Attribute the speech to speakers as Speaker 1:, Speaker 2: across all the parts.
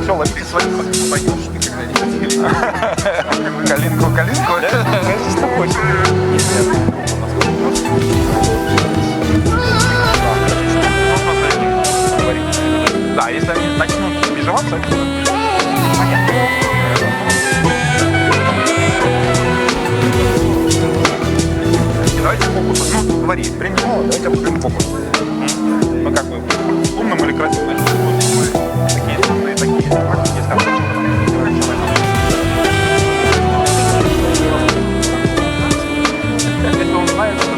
Speaker 1: Все, лови своих, пойдешь ты когда-нибудь. Калинку. Кажется, что хочешь. Да, если они начнут межеваться, это понятно. Давайте фокус. Ну, говори, прямого, давайте определим фокус. Ну, как бы, умным или красивым, значит, такие умные, такие. Если он знает, что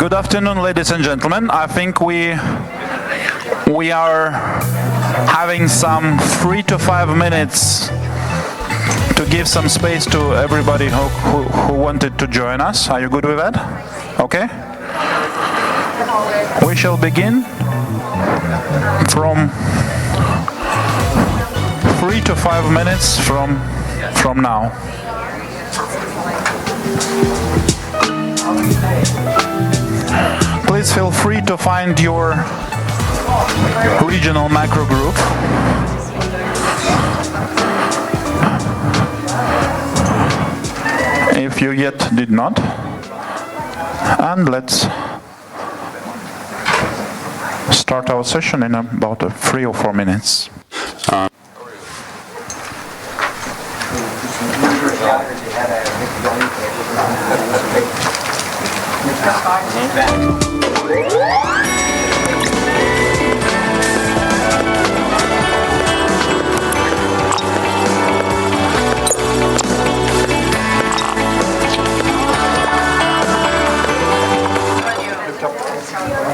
Speaker 1: Good afternoon, ladies and gentlemen. I think we are having some 3 to 5 minutes to give some space to everybody who wanted to join us. Are you good with that? Okay. We shall begin from 3 to 5 minutes from now. Please feel free to find your regional macro group. If you yet did not. And let's start our session in about 3 or 4 minutes.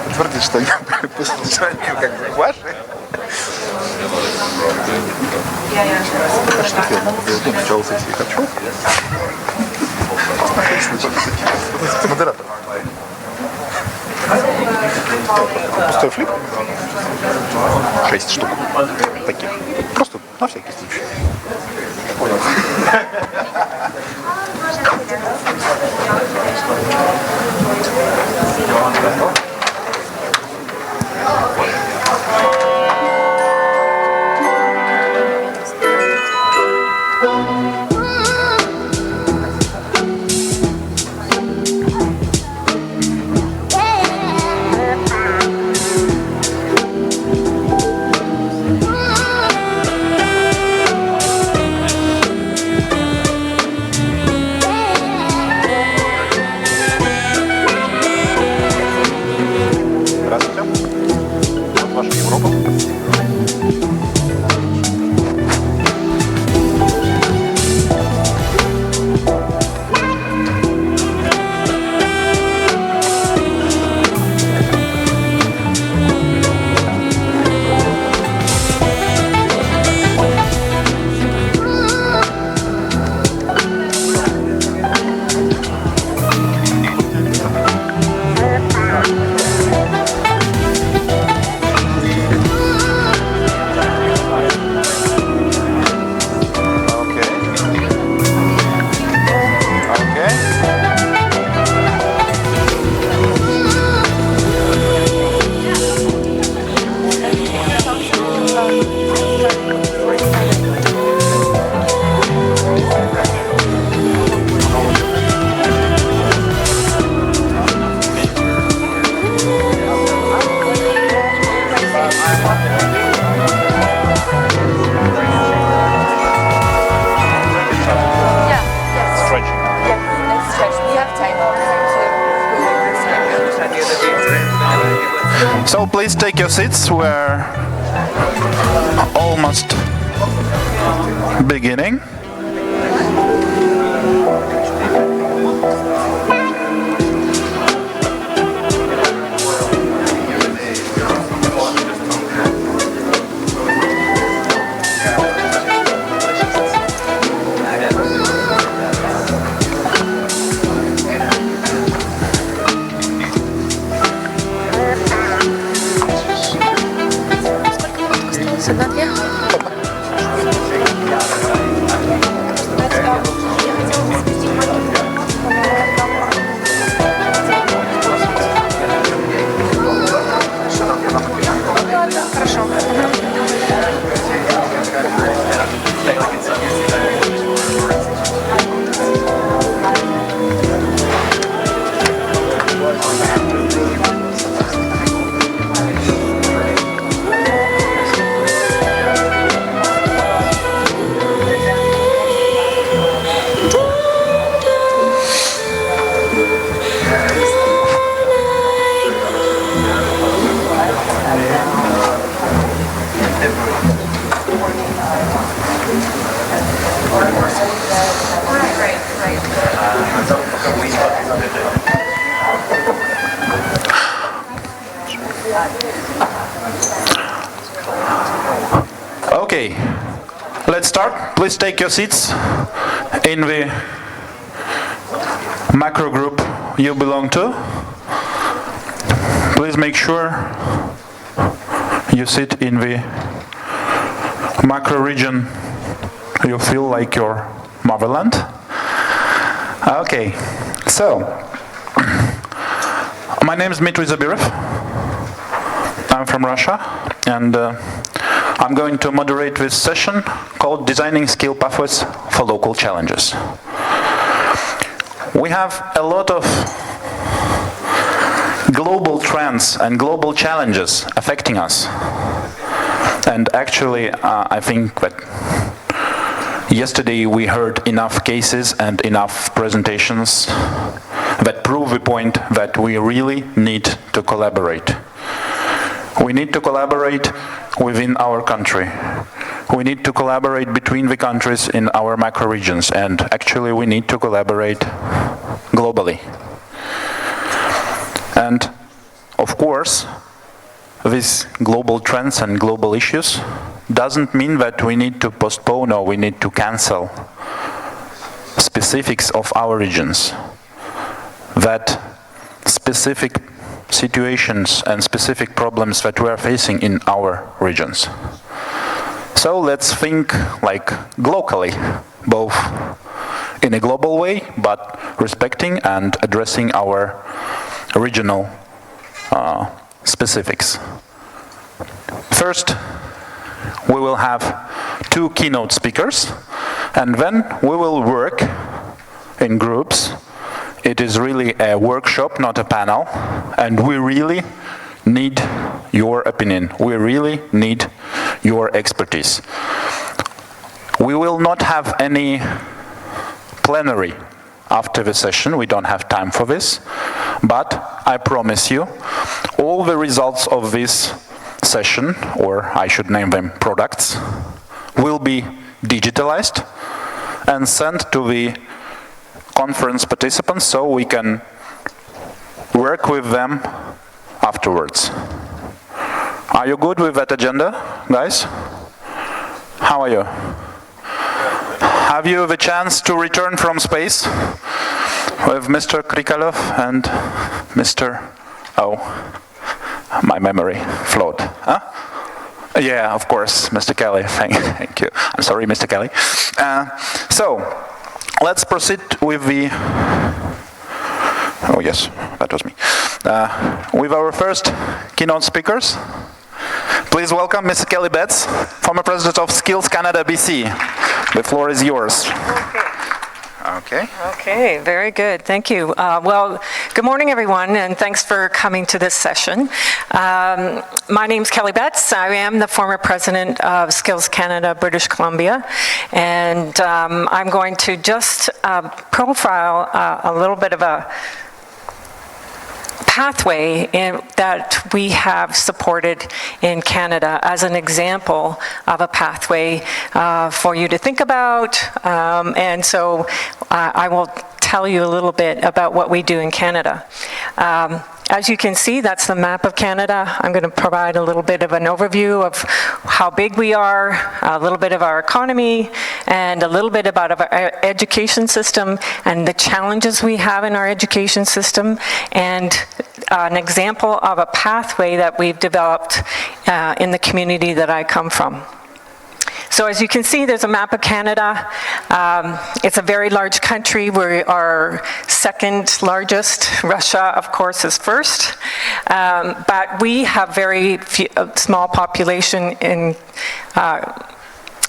Speaker 1: Подтвердить, что они по содержанию как бы ваши. А что я начал сессии хочу? Модератор. Пустой флип. 6 штук. Таких. Просто на всякий случай. So please take your seats. We're almost beginning. Okay, let's start. Please take your seats in the macro group you belong to. Please make sure you sit in the macro region you feel like your motherland. Okay, so my name is Dmitry Zabirev. I'm from Russia, and I'm going to moderate this session called Designing Skill Pathways for Local Challenges. We have a lot of global trends and global challenges affecting us. And actually, I think that yesterday we heard enough cases and enough presentations that prove the point that we really need to collaborate. We need to collaborate within our country. We need to collaborate between the countries in our macro regions, and actually we need to collaborate globally. And of course, these global trends and global issues doesn't mean that we need to postpone or we need to cancel specifics of our regions. That specific situations and specific problems that we are facing in our regions. So let's think like locally, both in a global way, but respecting and addressing our regional specifics. First, we will have two keynote speakers, and then we will work in groups. It is really a workshop, not a panel, and we really need your opinion. We really need your expertise. We will not have any plenary after the session. We don't have time for this, but I promise you, all the results of this session, or I should name them products, will be digitalized and sent to the conference participants so we can work with them afterwards. Are you good with that agenda, guys? How are you? Have you the chance to return from space with Mr. Krikalov and Mr. Oh, my memory flowed. Huh? Yeah, of course, Mr. Kelly. Thank you. I'm sorry, Mr. Kelly. So, let's proceed with the... Oh yes, that was me. With our first keynote speakers. Please welcome Mr. Kelly Betts, former president of Skills Canada, BC. The floor is yours. Okay.
Speaker 2: Okay, very good. Thank you. Well, good morning, everyone, and thanks for coming to this session. My name's Kelly Betts. I am the former president of Skills Canada, British Columbia, and I'm going to just profile a little bit of a pathway that we have supported in Canada as an example of a pathway for you to think about. And so I will tell you a little bit about what we do in Canada. As you can see, that's the map of Canada. I'm going to provide a little bit of an overview of how big we are, a little bit of our economy, and a little bit about our education system and the challenges we have in our education system, and an example of a pathway that we've developed in the community that I come from. So as you can see, there's a map of Canada. It's a very large country. We are second largest. Russia, of course, is first. But we have very small population in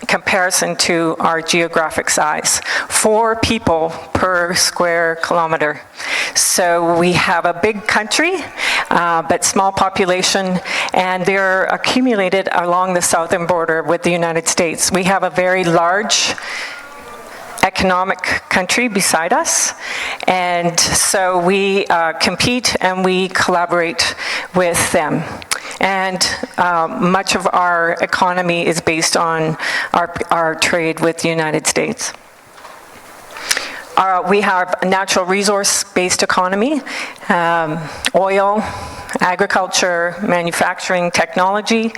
Speaker 2: comparison to our geographic size. 4 people per square kilometer. So we have a big country, but small population, and they're accumulated along the southern border with the United States. We have a very large economic country beside us, and so we compete and we collaborate with them. And much of our economy is based on our trade with the United States. We have a natural resource-based economy, oil, agriculture, manufacturing, technology,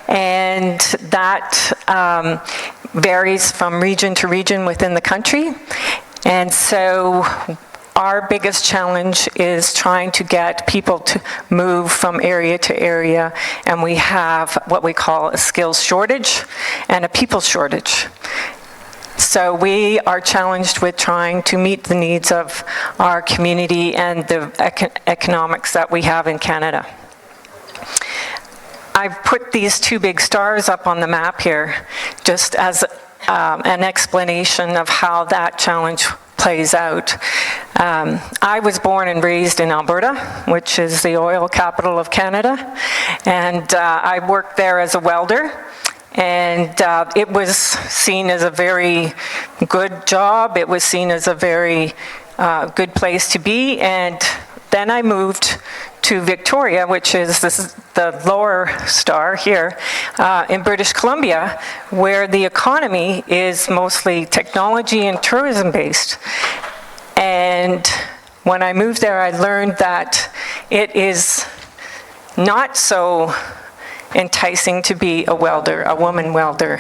Speaker 2: and that varies from region to region within the country. And so our biggest challenge is trying to get people to move from area to area, and we have what we call a skills shortage and a people shortage. So we are challenged with trying to meet the needs of our community and the economics that we have in Canada. I've put these 2 big stars up on the map here just as an explanation of how that challenge plays out. I was born and raised in Alberta, which is the oil capital of Canada, and I worked there as a welder. And it was seen as a very good job. It was seen as a very good place to be. And then I moved to Victoria, which is the lower star here, in British Columbia, where the economy is mostly technology and tourism based. And when I moved there, I learned that it is not so enticing to be a welder, a woman welder.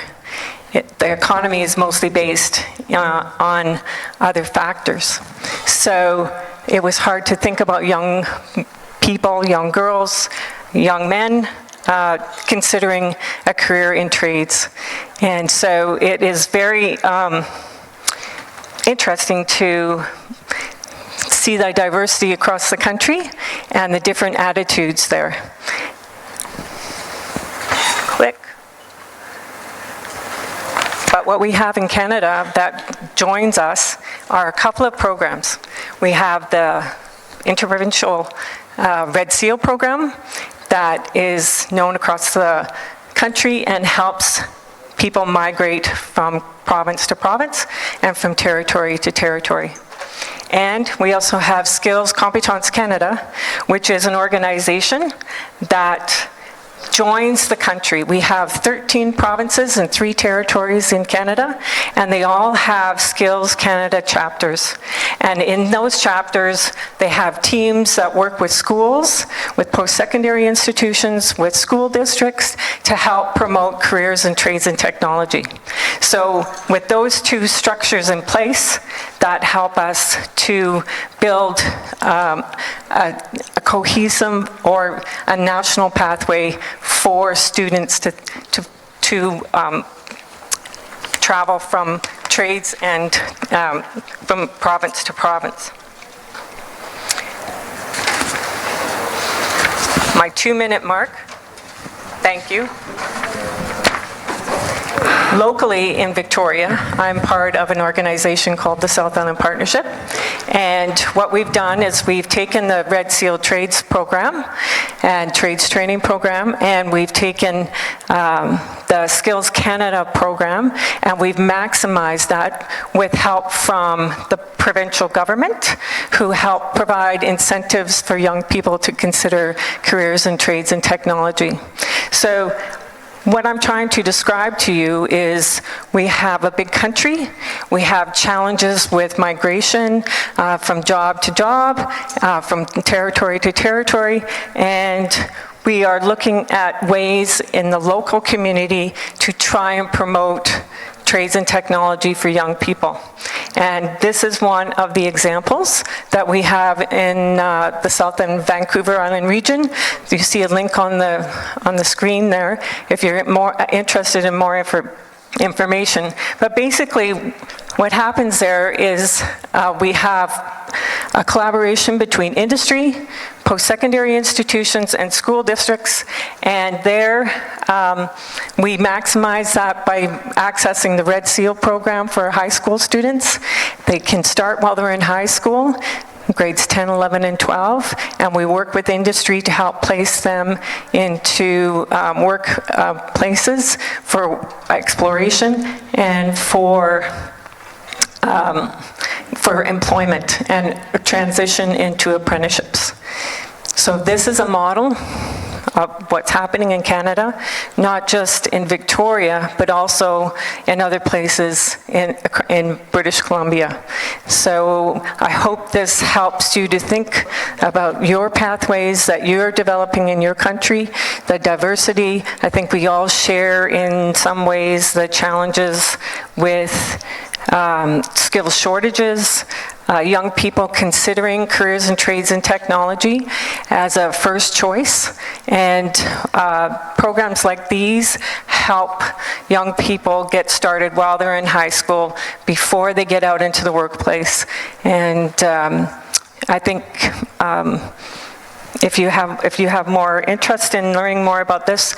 Speaker 2: The economy is mostly based on other factors. So it was hard to think about young people, young girls, young men, considering a career in trades. And so it is very interesting to see the diversity across the country and the different attitudes there. Click. But what we have in Canada that joins us are a couple of programs. We have the Interprovincial Red Seal program that is known across the country and helps people migrate from province to province and from territory to territory. And we also have Skills Competence Canada, which is an organization that joins the country. We have 13 provinces and 3 territories in Canada, and they all have Skills Canada chapters. And in those chapters, they have teams that work with schools, with post-secondary institutions, with school districts to help promote careers in trades and technology. So with those 2 structures in place, that help us to build a cohesive or a national pathway for students to travel from trades and from province to province. My 2-minute mark. Thank you. Locally in Victoria, I'm part of an organization called the South Island Partnership. And what we've done is we've taken the Red Seal Trades Program and Trades Training Program, and we've taken the Skills Canada program, and we've maximized that with help from the provincial government, who help provide incentives for young people to consider careers in trades and technology. So what I'm trying to describe to you is we have a big country, we have challenges with migration from job to job, from territory to territory, and we are looking at ways in the local community to try and promote trades and technology for young people. And this is one of the examples that we have in the South and Vancouver Island region. You see a link on the screen there if you're more interested in more information. But basically, what happens there is we have a collaboration between industry, post-secondary institutions, and school districts, and there we maximize that by accessing the Red Seal program for high school students. They can start while they're in high school, grades 10, 11, and 12, and we work with industry to help place them into work places for exploration and for employment and transition into apprenticeships. So this is a model of what's happening in Canada, not just in Victoria, but also in other places in British Columbia. So I hope this helps you to think about your pathways that you're developing in your country, the diversity. I think we all share in some ways the challenges with skill shortages, young people considering careers in trades and technology as a first choice. And programs like these help young people get started while they're in high school, before they get out into the workplace. And I think if you have more interest in learning more about this,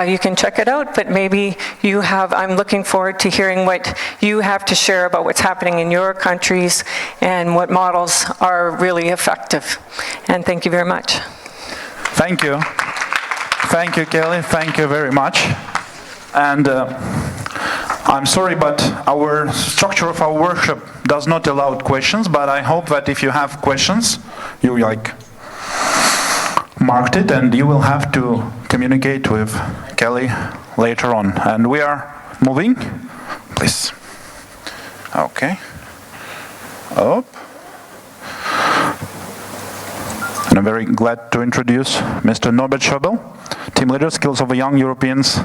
Speaker 2: you can check it out, but maybe I'm looking forward to hearing what you have to share about what's happening in your countries and what models are really effective. And thank you very much.
Speaker 1: Thank you. Thank you, Kelly. Thank you very much. And I'm sorry, but our structure of our workshop does not allow questions, but I hope that if you have questions, you marked it, and you will have to communicate with Kelly later on. And we are moving, please. Okay. Up. And I'm very glad to introduce Mr. Norbert Schöbel, Team Leader, Skills of the Young Europeans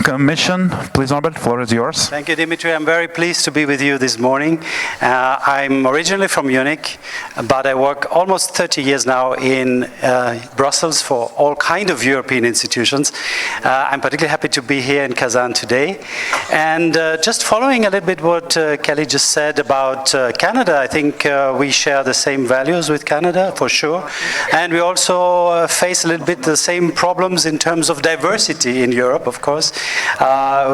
Speaker 1: Commission. Please, Norbert, the floor is yours.
Speaker 3: Thank you, Dimitri. I'm very pleased to be with you this morning. I'm originally from Munich, but I work almost 30 years now in Brussels for all kinds of European institutions. I'm particularly happy to be here in Kazan today. And just following a little bit what Kelly just said about Canada, I think we share the same values with Canada, for sure. And we also face a little bit the same problems in terms of diversity in Europe, of course.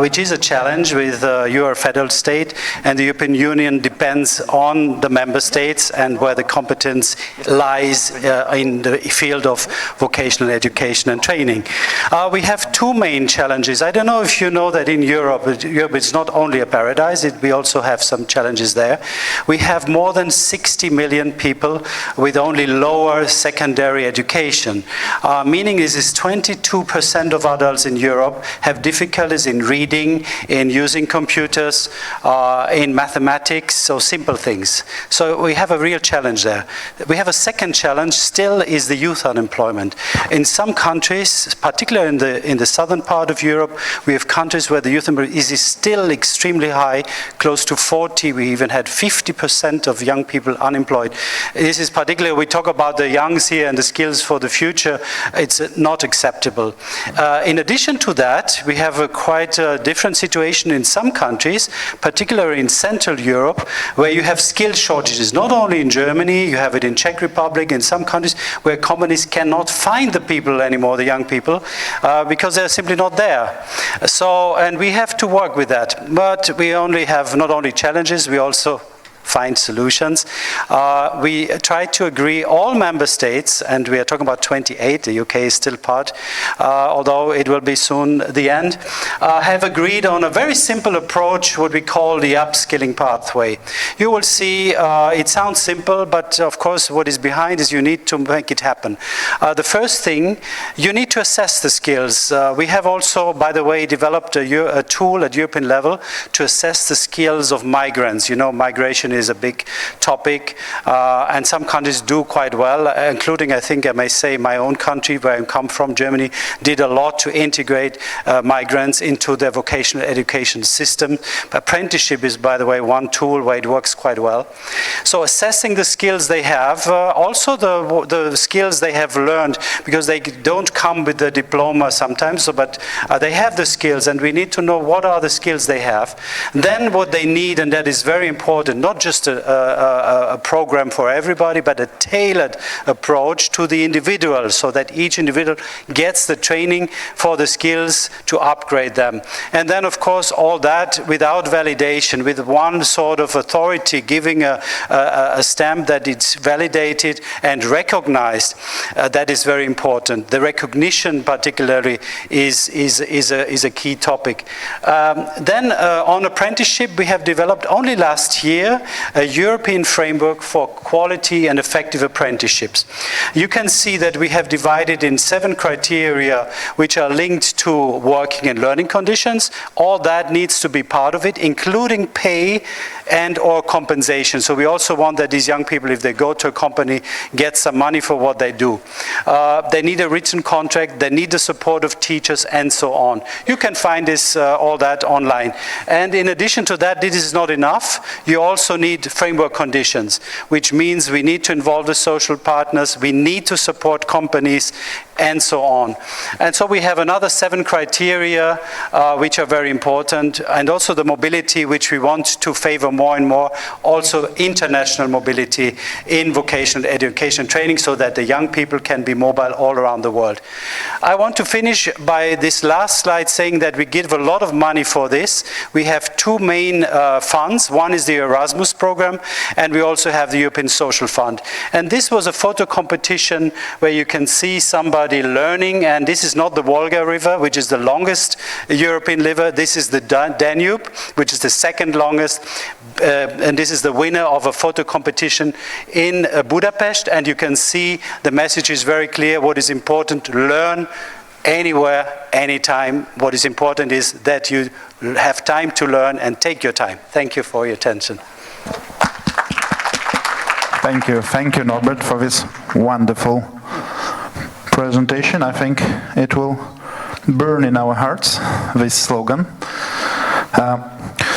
Speaker 3: Which is a challenge with your federal state, and the European Union depends on the member states and where the competence lies in the field of vocational education and training. We have two main challenges. I don't know if you know that in Europe is not only a paradise, we also have some challenges there. We have more than 60 million people with only lower secondary education. Meaning is 22% of adults in Europe have difficulties in reading, in using computers, in mathematics, so simple things. So we have a real challenge there. We have a second challenge still is the youth unemployment. In some countries, particularly in the southern part of Europe, we have countries where the youth unemployment is still extremely high, close to 40. We even had 50% of young people unemployed. This is particularly, we talk about the youngs here and the skills for the future, it's not acceptable. In addition to that, we have a quite different situation in some countries, particularly in Central Europe, where you have skill shortages. Not only in Germany, you have it in Czech Republic, in some countries where companies cannot find the people anymore, the young people, because they're simply not there. So, and we have to work with that. But we only have not only challenges, we also find solutions. We try to agree, all member states, and we are talking about 28, the UK is still part, although it will be soon the end, have agreed on a very simple approach, what we call the Upscaling Pathway. You will see, it sounds simple, but of course what is behind is you need to make it happen. The first thing, you need to assess the skills. We have also, by the way, developed a tool at European level to assess the skills of migrants. You know, migration is a big topic, and some countries do quite well, including, I think I may say, my own country, where I come from, Germany, did a lot to integrate migrants into their vocational education system. Apprenticeship is, by the way, one tool where it works quite well. So assessing the skills they have, also the skills they have learned, because they don't come with the diploma sometimes, but they have the skills, and we need to know what are the skills they have. Then what they need, and that is very important, not just a program for everybody, but a tailored approach to the individual, so that each individual gets the training for the skills to upgrade them. And then, of course, all that without validation, with one sort of authority giving a stamp that it's validated and recognized. That is very important. The recognition, particularly, is a key topic. Then, on apprenticeship, we have developed only last year a European framework for quality and effective apprenticeships. You can see that we have divided in 7 criteria which are linked to working and learning conditions. All that needs to be part of it, including pay and or compensation. So we also want that these young people, if they go to a company, get some money for what they do. They need a written contract, they need the support of teachers, and so on. You can find this, all that online. And in addition to that, this is not enough. You also need framework conditions, which means we need to involve the social partners, we need to support companies, and so on. And so we have another 7 criteria which are very important, and also the mobility, which we want to favor more and more, also international mobility in vocational education training, so that the young people can be mobile all around the world. I want to finish by this last slide saying that we give a lot of money for this. We have 2 main funds. One is the Erasmus program, and we also have the European Social Fund. And this was a photo competition where you can see somebody learning, and this is not the Volga River, which is the longest European river. This is the Danube, which is the 2nd longest, and this is the winner of a photo competition in Budapest. And you can see the message is very clear. What is important: learn anywhere, anytime. What is important is that you have time to learn and take your time. Thank you for your attention.
Speaker 1: Thank you, Norbert, for this wonderful presentation. I think it will burn in our hearts, this slogan.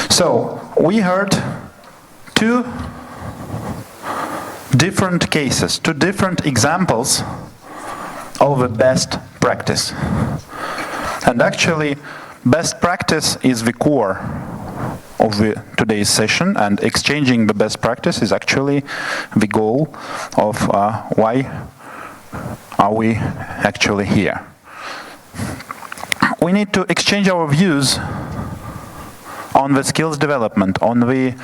Speaker 1: So, we heard 2 different cases, 2 different examples of the best practice. And actually, best practice is the core of today's session, and exchanging the best practice is actually the goal of why are we actually here. We need to exchange our views on the skills development, on the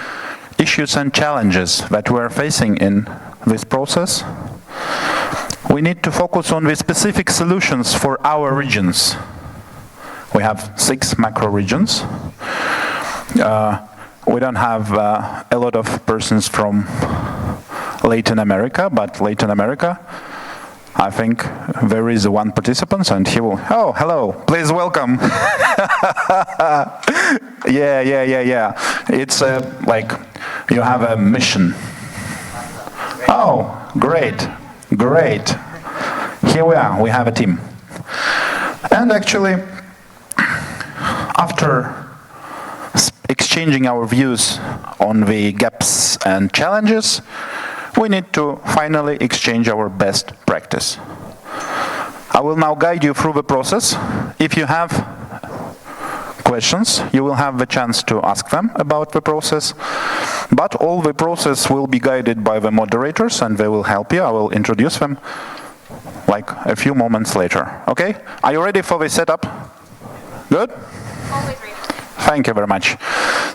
Speaker 1: issues and challenges that we are facing in this process. We need to focus on the specific solutions for our regions. We have 6 macro regions. We don't have a lot of persons from Latin America, but Latin America, I think there is 1 participant, and he will, oh, hello, please welcome. Yeah. It's like you have a mission. Oh, great. Here we are, we have a team. And actually, after exchanging our views on the gaps and challenges, we need to finally exchange our best practice. I will now guide you through the process. If you have questions, you will have the chance to ask them about the process. But all the process will be guided by the moderators, and they will help you. I will introduce them like a few moments later. Okay? Are you ready for the setup? Good?
Speaker 2: Always ready.
Speaker 1: Thank you very much.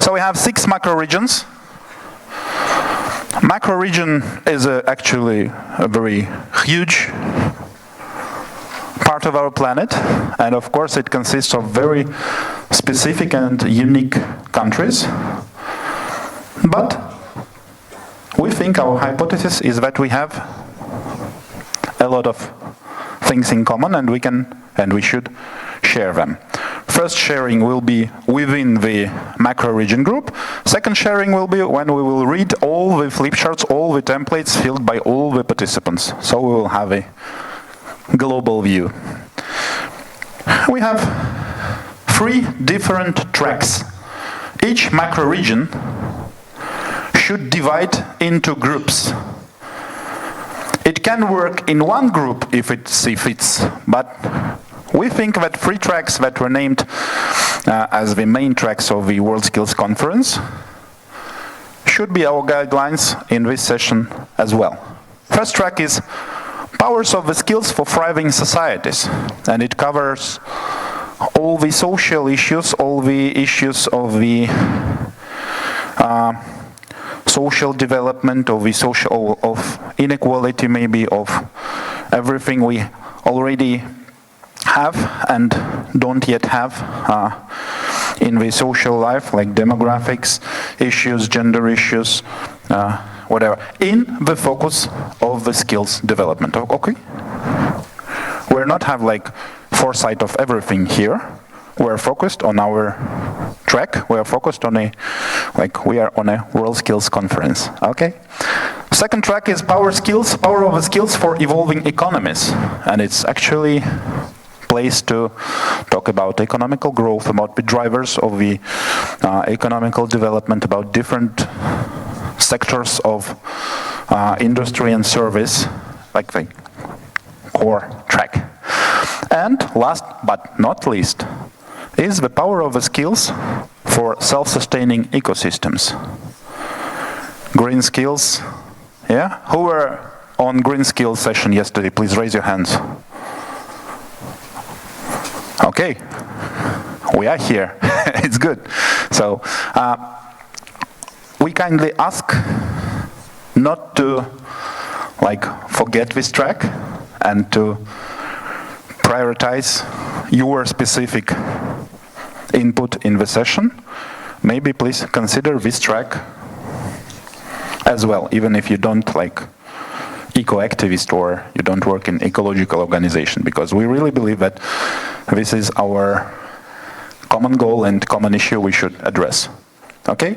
Speaker 1: So we have 6 macro regions. Macro region is actually a very huge part of our planet, and of course it consists of very specific and unique countries. But we think our hypothesis is that we have a lot of things in common, and we should share them. First sharing will be within the macro region group. Second sharing will be when we will read all the flip charts, all the templates filled by all the participants. So we will have a global view. We have 3 different tracks. Each macro region should divide into groups. It can work in one group if it fits, but we think that 3 tracks that were named as the main tracks of the WorldSkills conference should be our guidelines in this session as well. First track is Powers of the Skills for Thriving Societies, and it covers all the social issues, all the issues of the social development, of the social, of inequality, maybe of everything we already have and don't yet have in the social life, like demographics issues, gender issues, whatever, in the focus of the skills development. Okay? We're not have like foresight of everything here. We're focused on our track. We're focused on we are on a WorldSkills conference. Okay? Second track is Power of the Skills for Evolving Economies, and it's actually place to talk about economical growth, about the drivers of the economical development, about different sectors of industry and service, like the core track. And last but not least is the power of the skills for self-sustaining ecosystems. Green skills, yeah? Who were on green skills session yesterday? Please raise your hands. Okay, we are here. It's good. So we kindly ask not to forget this track and to prioritize your specific input in the session. Maybe please consider this track as well, even if you don't eco-activist or you don't work in ecological organization, because we really believe that this is our common goal and common issue we should address. Okay?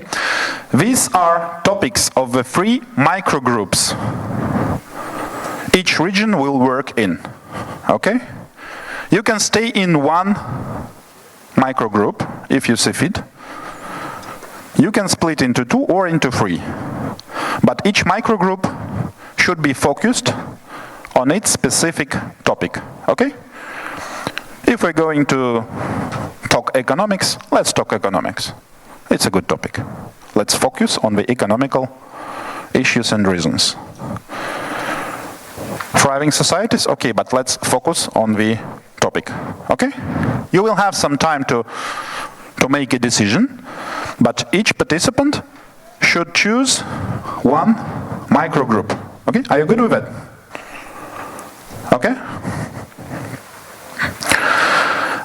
Speaker 1: These are topics of the 3 microgroups each region will work in. Okay? You can stay in one microgroup if you see fit. You can split into 2 or into 3. But each microgroup should be focused on its specific topic. Okay? If we're going to talk economics, let's talk economics. It's a good topic. Let's focus on the economical issues and reasons. Thriving societies, okay, but let's focus on the topic. Okay? You will have some time to make a decision, but each participant should choose one microgroup. Okay? Are you good with that? Okay?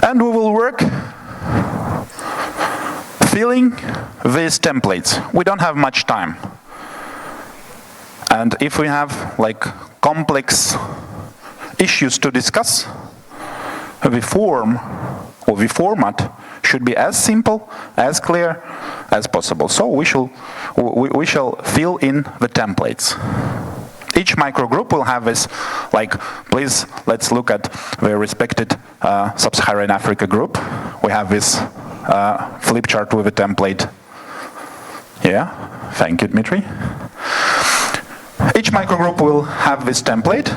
Speaker 1: And we will work filling these templates. We don't have much time. And if we have complex issues to discuss, the form or the format should be as simple, as clear as possible. So we shall fill in the templates. Each microgroup will have this, please, let's look at the respected Sub-Saharan Africa group. We have this flip chart with a template. Yeah, thank you, Dmitry. Each microgroup will have this template,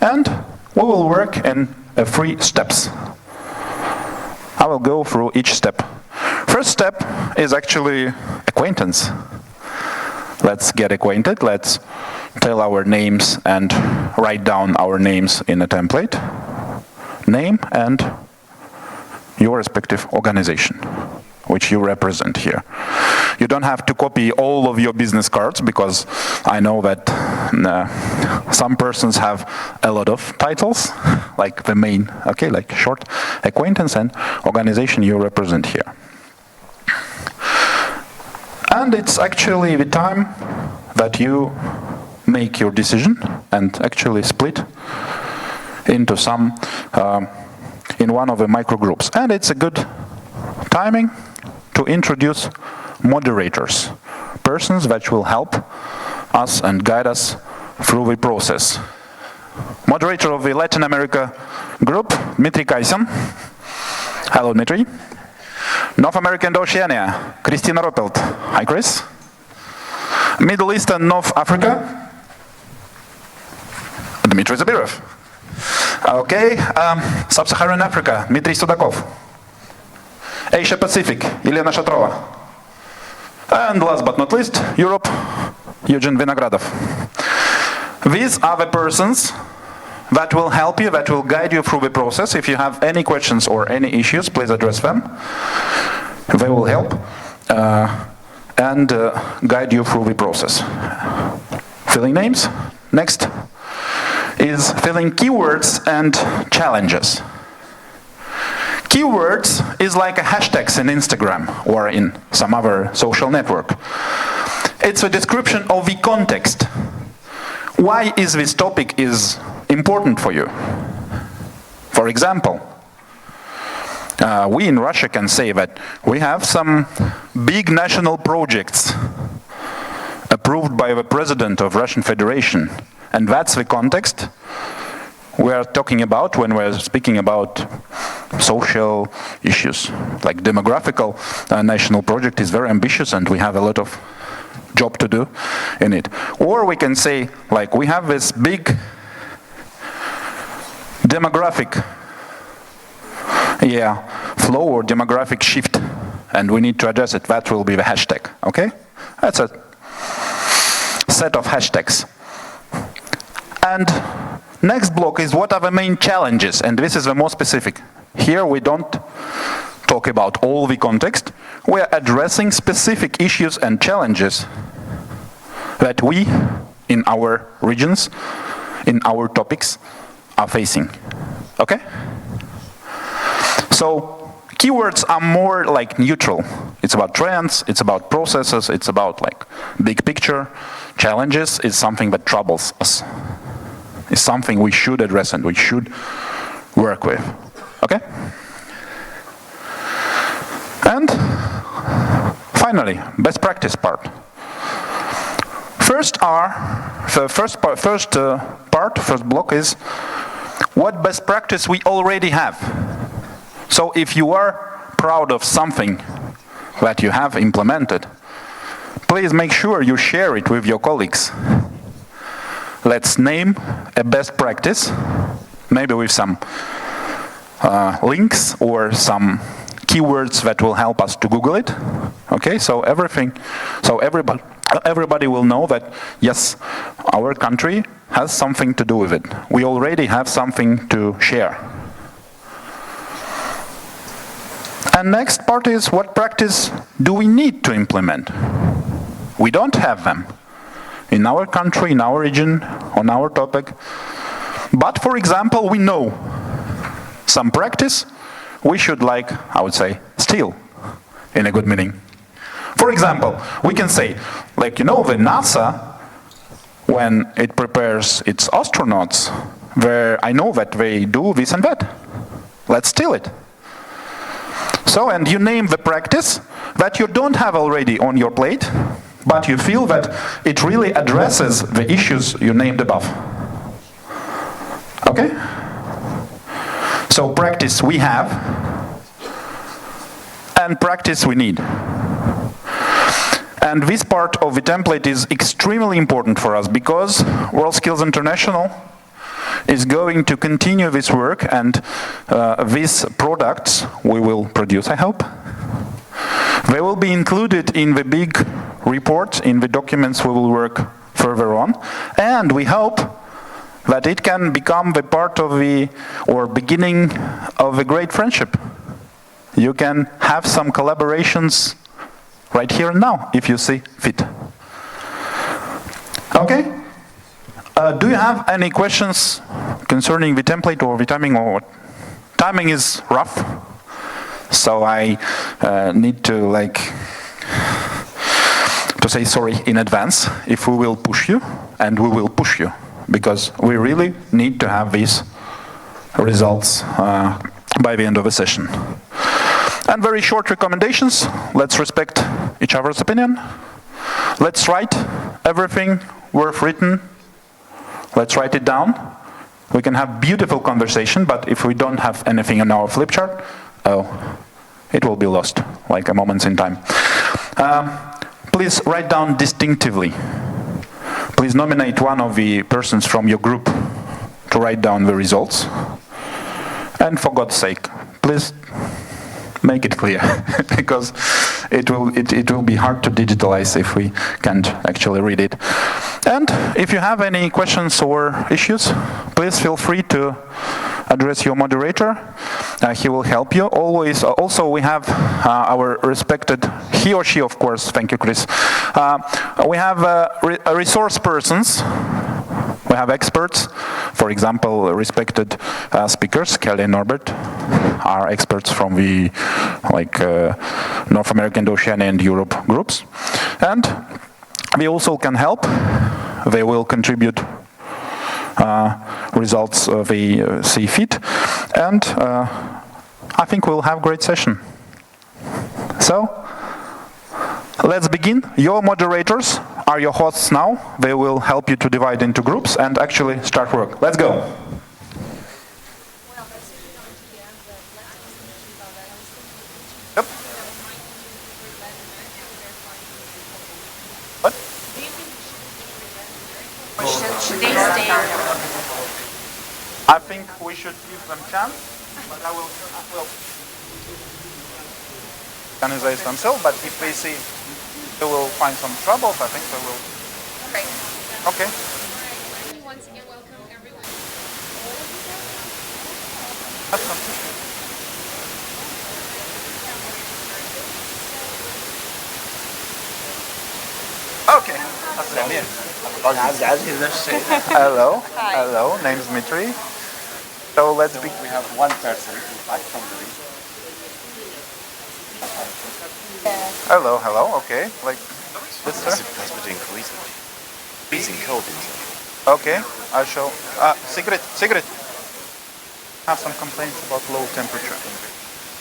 Speaker 1: and we will work in 3 steps. I will go through each step First step is actually acquaintance. Let's get acquainted. Let's tell our names and write down our names in a template. Name and your respective organization, which you represent here. You don't have to copy all of your business cards, because I know that some persons have a lot of titles, like the main, okay, like short acquaintance and organization you represent here. And it's actually the time that you make your decision and actually split into some, in one of the micro groups. And it's a good timing to introduce moderators, persons that will help us and guide us through the process. Moderator of the Latin America group, Dmitry Kaisin. Hello, Dmitry. North America and Oceania, Christina Roppelt. Hi, Chris. Middle East and North Africa, Dmitry Zabirov. Okay, Sub-Saharan Africa, Dmitry Sudakov. Asia Pacific, Elena Shatrova. And last but not least, Europe, Eugene Vinogradov. These are the persons that will help you, that will guide you through the process. If you have any questions or any issues, please address them. They will help and guide you through the process. Filling names. Next is filling keywords and challenges. Keywords is like a hashtags in Instagram or in some other social network. It's a description of the context. Why is this topic is important for you? For example, we in Russia can say that we have some big national projects approved by the President of Russian Federation, and that's the context we are talking about when we're speaking about social issues. Like demographical national project is very ambitious and we have a lot of job to do in it. Or we can say, like, we have this big demographic flow or demographic shift, and we need to address it. That will be the hashtag, okay? That's a set of hashtags. And next block is what are the main challenges, and this is the more specific. Here we don't talk about all the context. We're addressing specific issues and challenges that we, in our regions, in our topics, are facing. Okay? So, keywords are more like neutral. It's about trends, it's about processes, it's about like big picture. Challenges is something that troubles us. It's something we should address and we should work with. Okay? And finally, best practice part. First block is what best practice we already have. So if you are proud of something that you have implemented, please make sure you share it with your colleagues. Let's name a best practice, maybe with some links or some keywords that will help us to Google it. Okay, so everybody will know that yes, our country has something to do with it. We already have something to share. And next part is what practice do we need to implement? We don't have them in our country, in our region, on our topic. But for example, we know some practice we should, like, I would say, steal in a good meaning. For example, we can say, like, you know, the NASA, when it prepares its astronauts, I know that they do this and that. Let's steal it. So, and you name the practice that you don't have already on your plate, but you feel that it really addresses the issues you named above. Okay? So practice we have, and practice we need. And this part of the template is extremely important for us because WorldSkills International is going to continue this work, and these products we will produce, I hope, They will be included in the big report, in the documents we will work further on, and we hope that it can become the part of the, or beginning of a great friendship. You can have some collaborations right here and now, if you see fit. Okay? Do you have any questions concerning the template or the timing or what? Timing is rough, so I need to say sorry in advance if we will push you, and we will push you, because we really need to have these results by the end of the session. And very short recommendations. Let's respect each other's opinion. Let's write everything worth written. Let's write it down. We can have beautiful conversation, but if we don't have anything on our flip chart, it will be lost, like a moment in time. Please write down distinctively. Please nominate one of the persons from your group to write down the results. And for God's sake, please make it clear, because it will be hard to digitalize if we can't actually read it. And if you have any questions or issues, please feel free to address your moderator. He will help you. Always. Also, we have our respected, he or she, of course. Thank you, Chris. We have resource persons. We have experts. For example, respected speakers, Kelly and Norbert, are experts from the North American, Oceania, and Europe groups. And they also can help. They will contribute results they see fit. And I think we'll have a great session. So, let's begin. Your moderators are your hosts now. They will help you to divide into groups and actually start work. Let's go. Yep. What?
Speaker 4: Should they stay?
Speaker 1: I think we should give them chance, but I will organize themselves, but if they see they will find some troubles, I think they will. Okay.
Speaker 4: Once again, welcome everyone.
Speaker 1: Okay. Hello.
Speaker 4: Hi.
Speaker 1: Hello. Name's Dmitry. So let's begin.
Speaker 5: We have one person back from the list.
Speaker 1: Hello. Hello. Okay. Like this, sir.
Speaker 5: That's between freezing cold.
Speaker 1: Okay. I shall. Sigrid. Have some complaints about low temperature.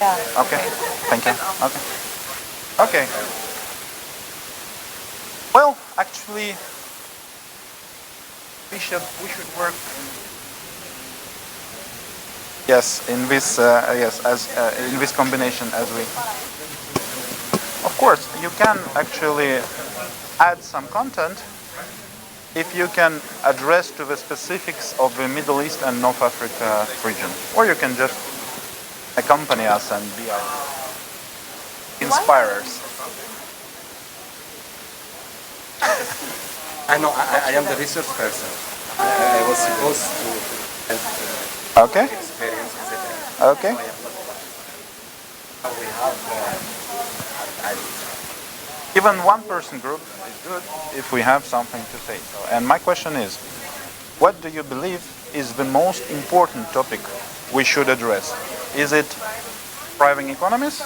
Speaker 4: Yeah.
Speaker 1: Okay. Thank you. Okay. Okay. Well, actually, we should work. Yes, in this in this combination as we. Of course, you can actually add some content if you can address to the specifics of the Middle East and North Africa region, or you can just accompany us and be our inspirers.
Speaker 5: I know, I am the research person. I was supposed to
Speaker 1: Okay.
Speaker 5: experience, etc.
Speaker 1: Okay.
Speaker 5: We have,
Speaker 1: Even one person group is good if we have something to say. So, and my question is, what do you believe is the most important topic we should address? Is it thriving economies,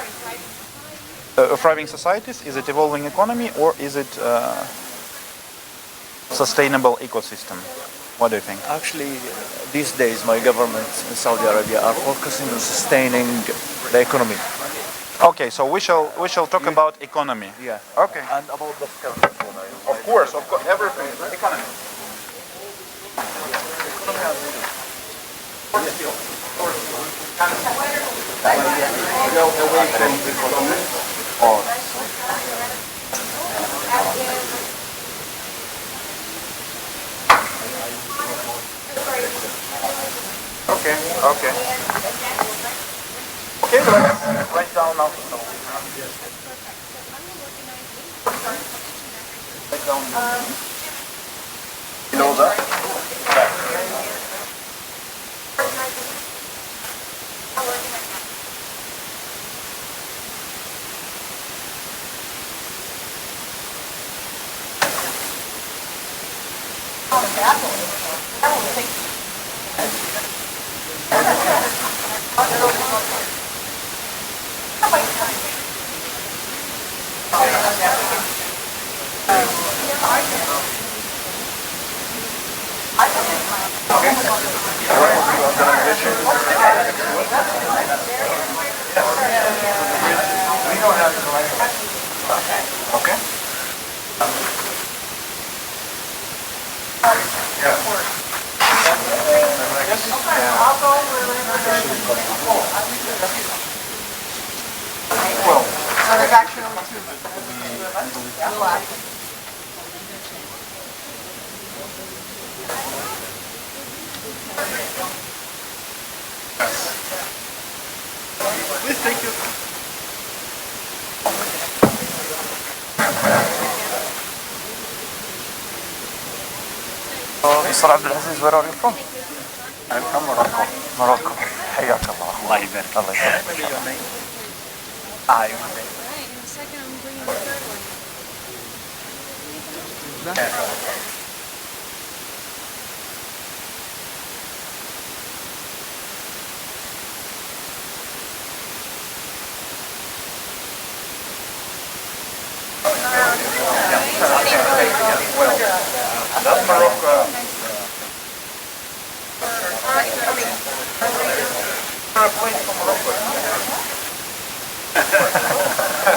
Speaker 1: thriving societies? Is it evolving economy, or is it sustainable ecosystem? What do you think?
Speaker 6: Actually, these days, my government in Saudi Arabia are focusing on sustaining the economy.
Speaker 1: Okay, so we shall talk about economy.
Speaker 6: Yeah.
Speaker 1: Okay.
Speaker 6: And about the skills.
Speaker 1: Of course, everything. Economy. Okay. Okay, let's write down now.
Speaker 6: Below that? Okay.
Speaker 7: So there's actually only two.
Speaker 5: Please, thank you.
Speaker 6: Mr. Abdulaziz, where are you from?
Speaker 5: I'm from Morocco.
Speaker 6: Morocco. حياك الله.
Speaker 5: الله يبارك.
Speaker 6: الله يسلمك.
Speaker 5: Maybe your name?
Speaker 6: Hi.
Speaker 4: Right, in a second I'm bringing the third one.
Speaker 5: That's Morocco.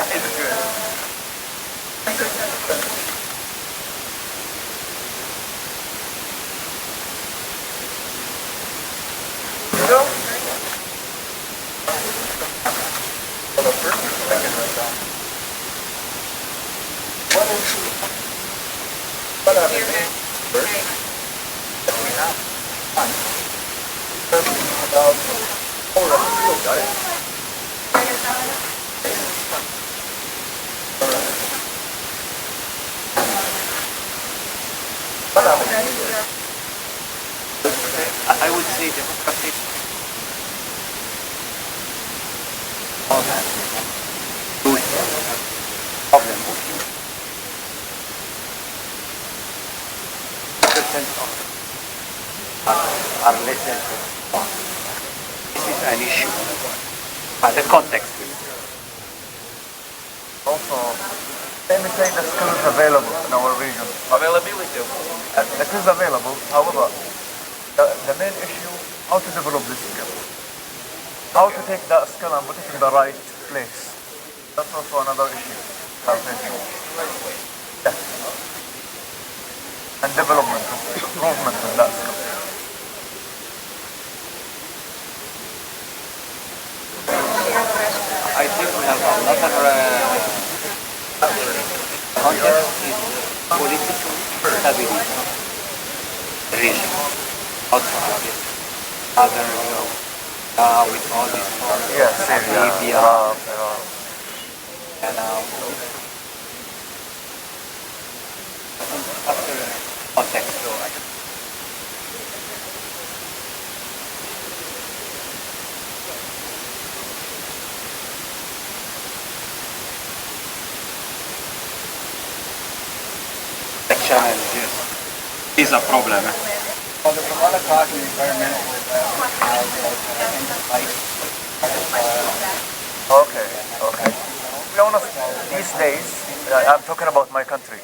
Speaker 5: It's good. I would say democracy. Problem. Percent are listened to. This is an issue. The context.
Speaker 6: Also, let me say the skills available in our region.
Speaker 5: Availability.
Speaker 6: It is available, however, the main issue, how to develop this skill. How to take that skill and put it in the right place. That's also another issue. Yeah. And development, improvement in that skill.
Speaker 5: I think we have another context is political stability. Region. Outside of it. Other, with all these problems.
Speaker 6: Yes, Syria,
Speaker 5: Libya,
Speaker 6: Iraq.
Speaker 5: and after context. The challenge is a problem.
Speaker 8: Well, there's a lot of talk in the environmental
Speaker 6: Okay, okay. To be honest, these days, I'm talking about my country.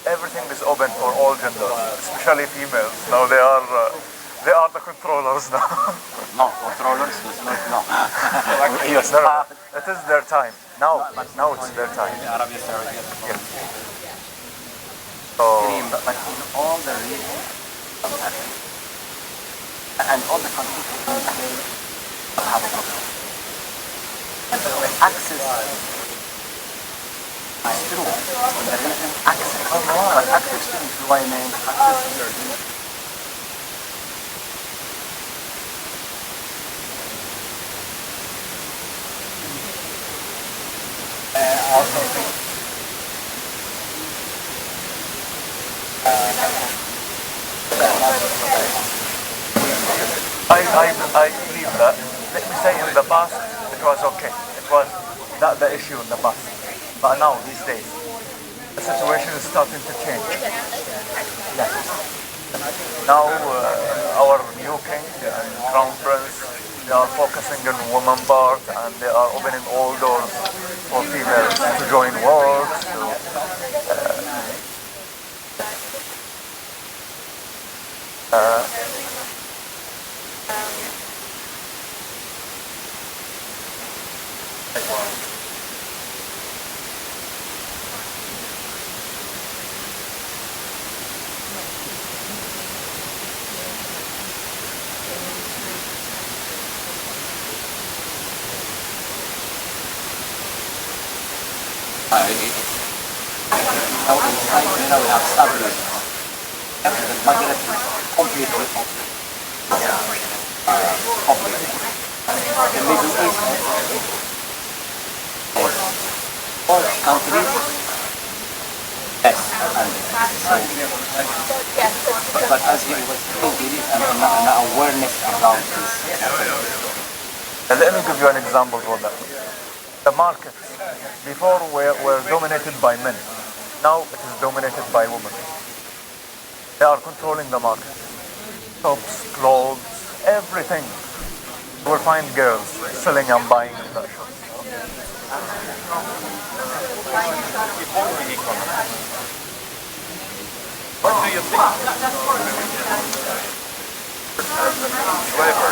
Speaker 6: Everything is open for all genders, especially females. Now they are the controllers now.
Speaker 5: No, controllers is not, no.
Speaker 6: Yes, no. It is their time. Now it's their time.
Speaker 5: Arabia Saudi.
Speaker 6: Yes. So,
Speaker 5: But in all the regions and all the countries have a problem. Access is true. In the region, access. But access to employment, access to learning.
Speaker 8: also
Speaker 6: I believe that. Let me say in the past, it was okay. It was not the issue in the past. But now, these days, the situation is starting to change. Now, our new king and crown prince, they are focusing on women part and they are opening all doors for females to join work.
Speaker 5: Now we have established that the Maghreb is completely public. The Middle East, all countries, yes, and but as he was saying, there is an awareness about this.
Speaker 6: Let me give you an example for that. The markets before were dominated by men. Now it is dominated by women. They are controlling the market. Shops, clothes, everything. You will find girls selling and buying in that shop.
Speaker 9: What do you think? Driver.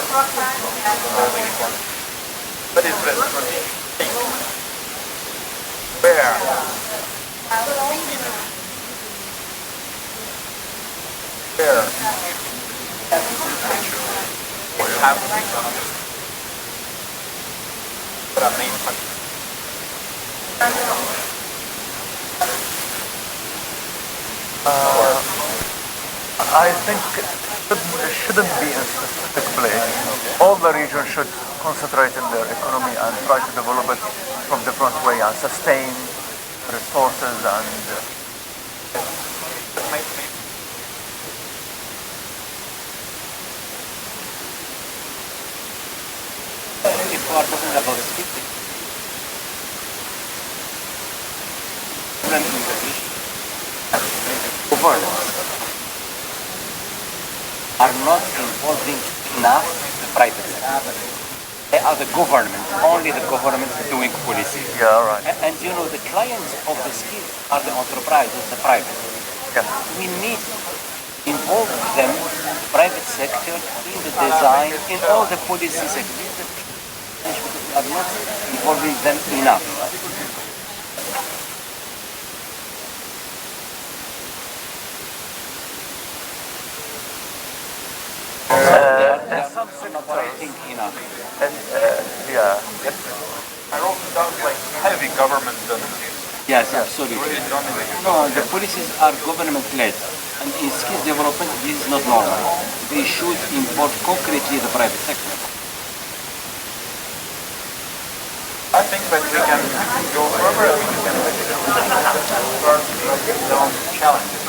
Speaker 9: What is best for me? Where? Where? Or you have to become the main factor.
Speaker 6: I think it shouldn't be in a specific place. All the regions should concentrate in their economy and try to develop it from different way and sustain resources and
Speaker 5: If we are talking about speaking, governments are not involving enough the private sector. They are the government, only the government doing policy.
Speaker 6: yeah, right.
Speaker 5: And you know, the clients of the skills are the enterprises, the private.
Speaker 6: Yeah.
Speaker 5: We need to involve them, private sector, in the design, in all the policy sectors. We are not involving them enough. They are not operating enough.
Speaker 6: And yeah.
Speaker 9: I wrote it down like heavy government doesn't.
Speaker 5: Yes, absolutely. No, the policies are government-led, and in skills development, this is not normal. They should involve concretely the private sector.
Speaker 9: I think that we can go further and we can start their own challenges.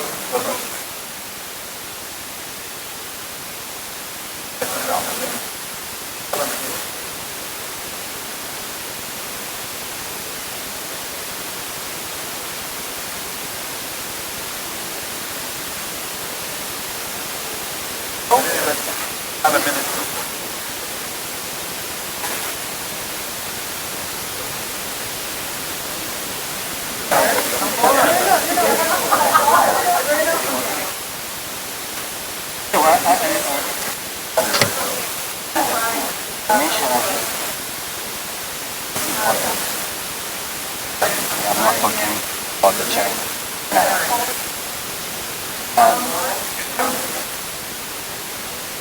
Speaker 9: Have a minute.
Speaker 5: Mention of it. I'm not talking about the China.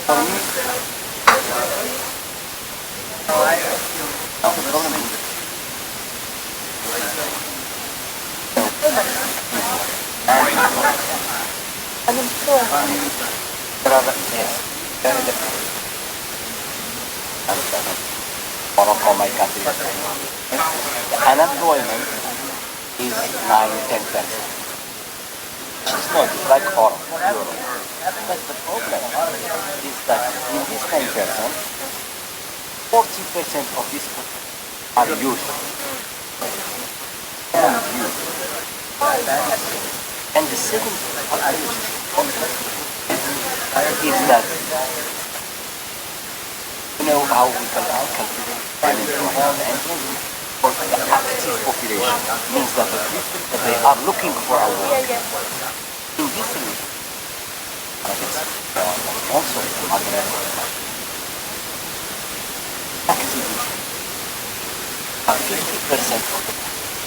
Speaker 5: For me, the problem is yes, very different. Morocco, my country. Unemployment is 9-10%. Which is not, it's like Europe. But the problem is that in this 10%, 40% of these are youth. And youth. And the second is that, you know how we can calculate unemployment. For the active population means that the people that they are looking for a work. In this region, also Moderator, activity, 50% of the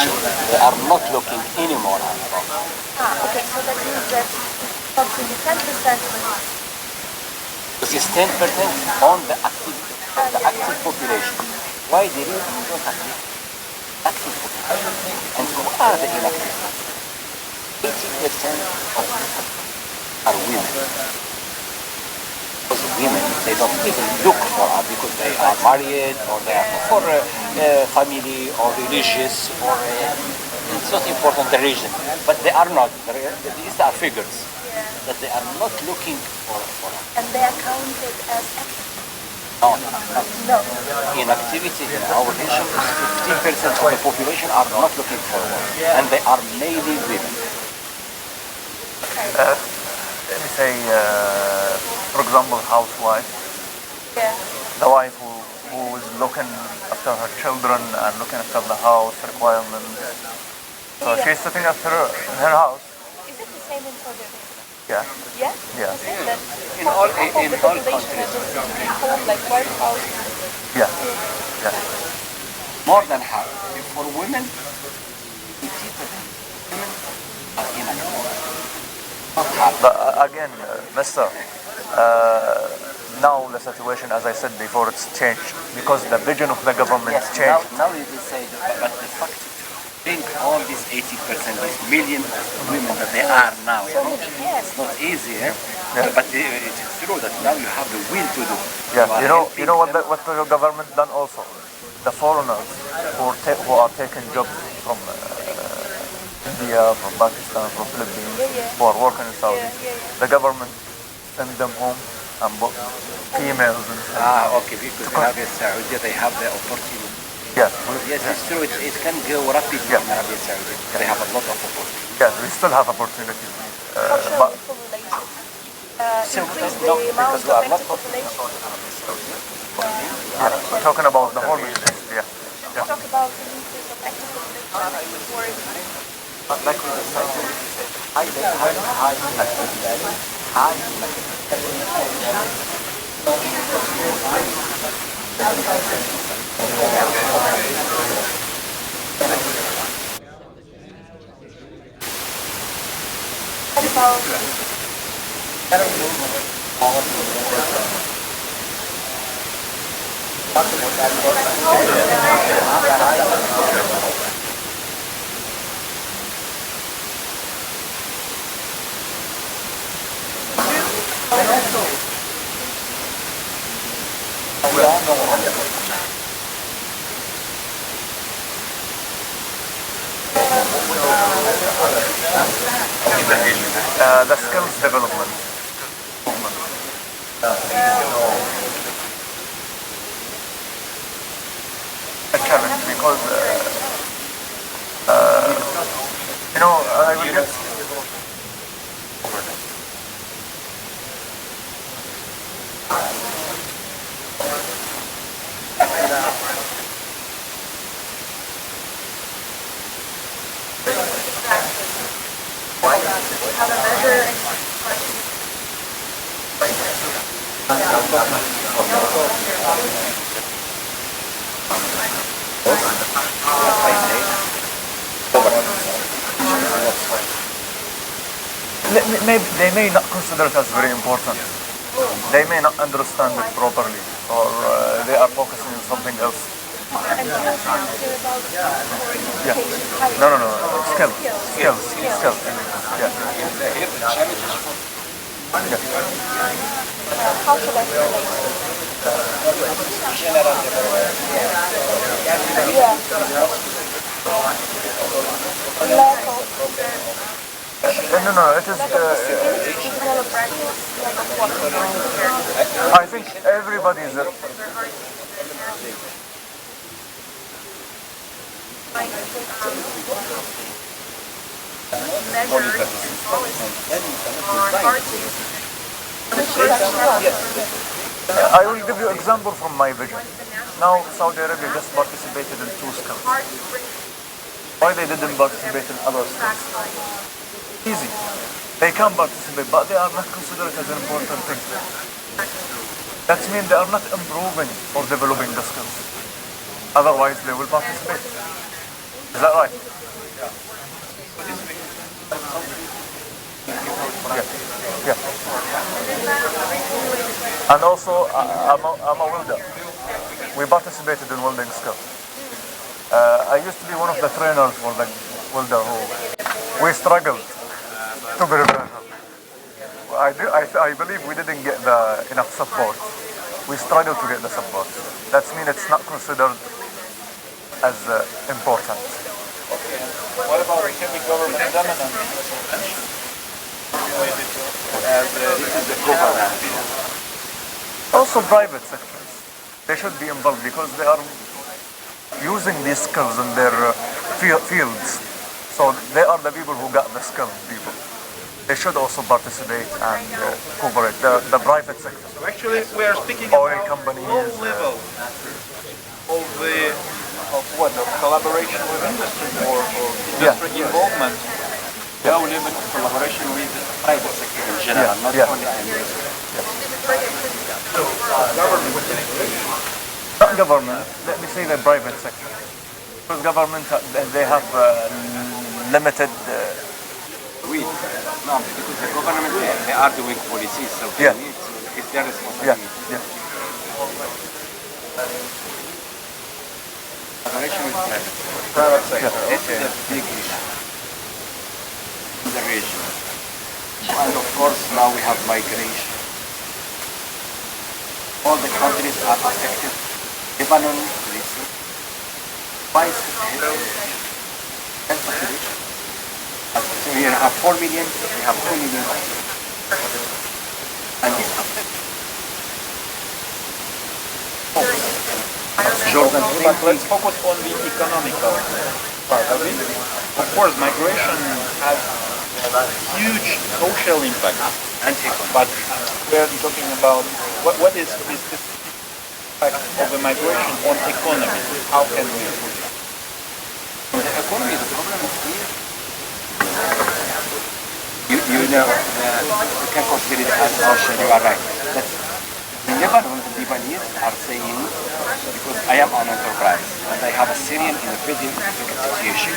Speaker 5: children, they are not looking anymore at work.
Speaker 4: Okay, so that means that approximately 10%.
Speaker 5: This is 10% on the active population. Why the reason we don't have active population? And who are the inactive? 80% of are women. Because women, they don't even look for us because they are married or they are for family or religious or it's not important the region, but they are not. These are figures that they are not looking for us.
Speaker 4: And they are counted as active.
Speaker 5: No. Inactivity in our region is 15% of the population are not looking for work, and they are mainly women.
Speaker 6: Let me say, for example, housewife. The wife who is looking after her children and looking after the house requirements. So she's sitting after her in her house.
Speaker 4: Is it the same in Saudi Arabia?
Speaker 6: Yeah.
Speaker 4: Yeah?
Speaker 6: Yeah.
Speaker 5: In all countries.
Speaker 4: Home, like white house.
Speaker 6: Yeah. Yeah.
Speaker 5: More than half. For women, 80% women are inactive.
Speaker 6: But again, Mister, now the situation, as I said before, it's changed because the vision of the government changed.
Speaker 5: Now you will say, but the fact to bring all these 80%, these million women that they are now, it's not easier, but it's true that now you have the will to do.
Speaker 6: Yeah, you know what the government done also? The foreigners who are taking jobs from India, from Pakistan, from Philippines, who are working in Saudi, the government send them home and females and
Speaker 5: Okay, because Arabia Saudi, they have the opportunity.
Speaker 6: yes,
Speaker 5: Yes, it's true, it can go rapidly in Arabia Saudi. They have a lot of opportunities.
Speaker 6: yes, we still have opportunities.
Speaker 4: How shall
Speaker 6: But
Speaker 4: we formulate it?
Speaker 5: So,
Speaker 4: Increase
Speaker 5: no,
Speaker 4: the amount
Speaker 5: because we are
Speaker 4: of
Speaker 5: not
Speaker 4: active population.
Speaker 6: we're talking about the whole Middle East, yeah.
Speaker 4: Talk about the increase of active population for
Speaker 5: like we decided,
Speaker 6: The skills development. A challenge because I will get they may not consider it as very important. They may not understand it properly, or they are focusing on something else.
Speaker 4: and
Speaker 6: Yeah. No. Skills. Yeah.
Speaker 4: how should I formulate it? Yeah. Lack of
Speaker 6: No, it is. I think everybody is. I will give you an example from my vision. Now, Saudi Arabia just participated in 2 skills. Why they didn't participate in other skills? Easy. They can participate, but they are not considered as an important thing. That means they are not improving or developing the skills. Otherwise, they will participate. Is that right? Yeah. And also, I'm a welder. We participated in welding skill. I used to be one of the trainers for the welder who we struggled to be professional. I believe we didn't get enough support. We struggled to get the support. That means it's not considered as important.
Speaker 9: Okay. What about heavy government dominance? As this is the government.
Speaker 6: Also private sectors. They should be involved because they are using these skills in their fields. So they are the people who got the skilled people. They should also participate and cooperate, the private sector.
Speaker 9: So actually we are speaking
Speaker 6: oil
Speaker 9: about
Speaker 6: companies,
Speaker 9: low level of collaboration with industry or industry involvement. Low level of collaboration with the private sector in general, not only industry. So government
Speaker 6: not government, let me say the private sector. Because government, they have limited...
Speaker 5: No, because the government, they are doing policies, so they need to, it's their responsibility. Collaboration with
Speaker 9: private sector.
Speaker 5: This is a big issue in the region. And of course, now we have migration. All the countries are affected. Lebanon, Greece, twice population. So we have 4 million, we have 2 million. And this affects Jordan.
Speaker 9: But let's focus on the economical part of it. Of course, migration has huge social impact, but we're talking about what is the impact of the migration on economy. How can we put it?
Speaker 5: The economy, the problem is here. You know, you can consider it as social, you are right. But in Lebanon, the Lebanese are saying, because I am an enterprise, and I have a Syrian in a very difficult situation,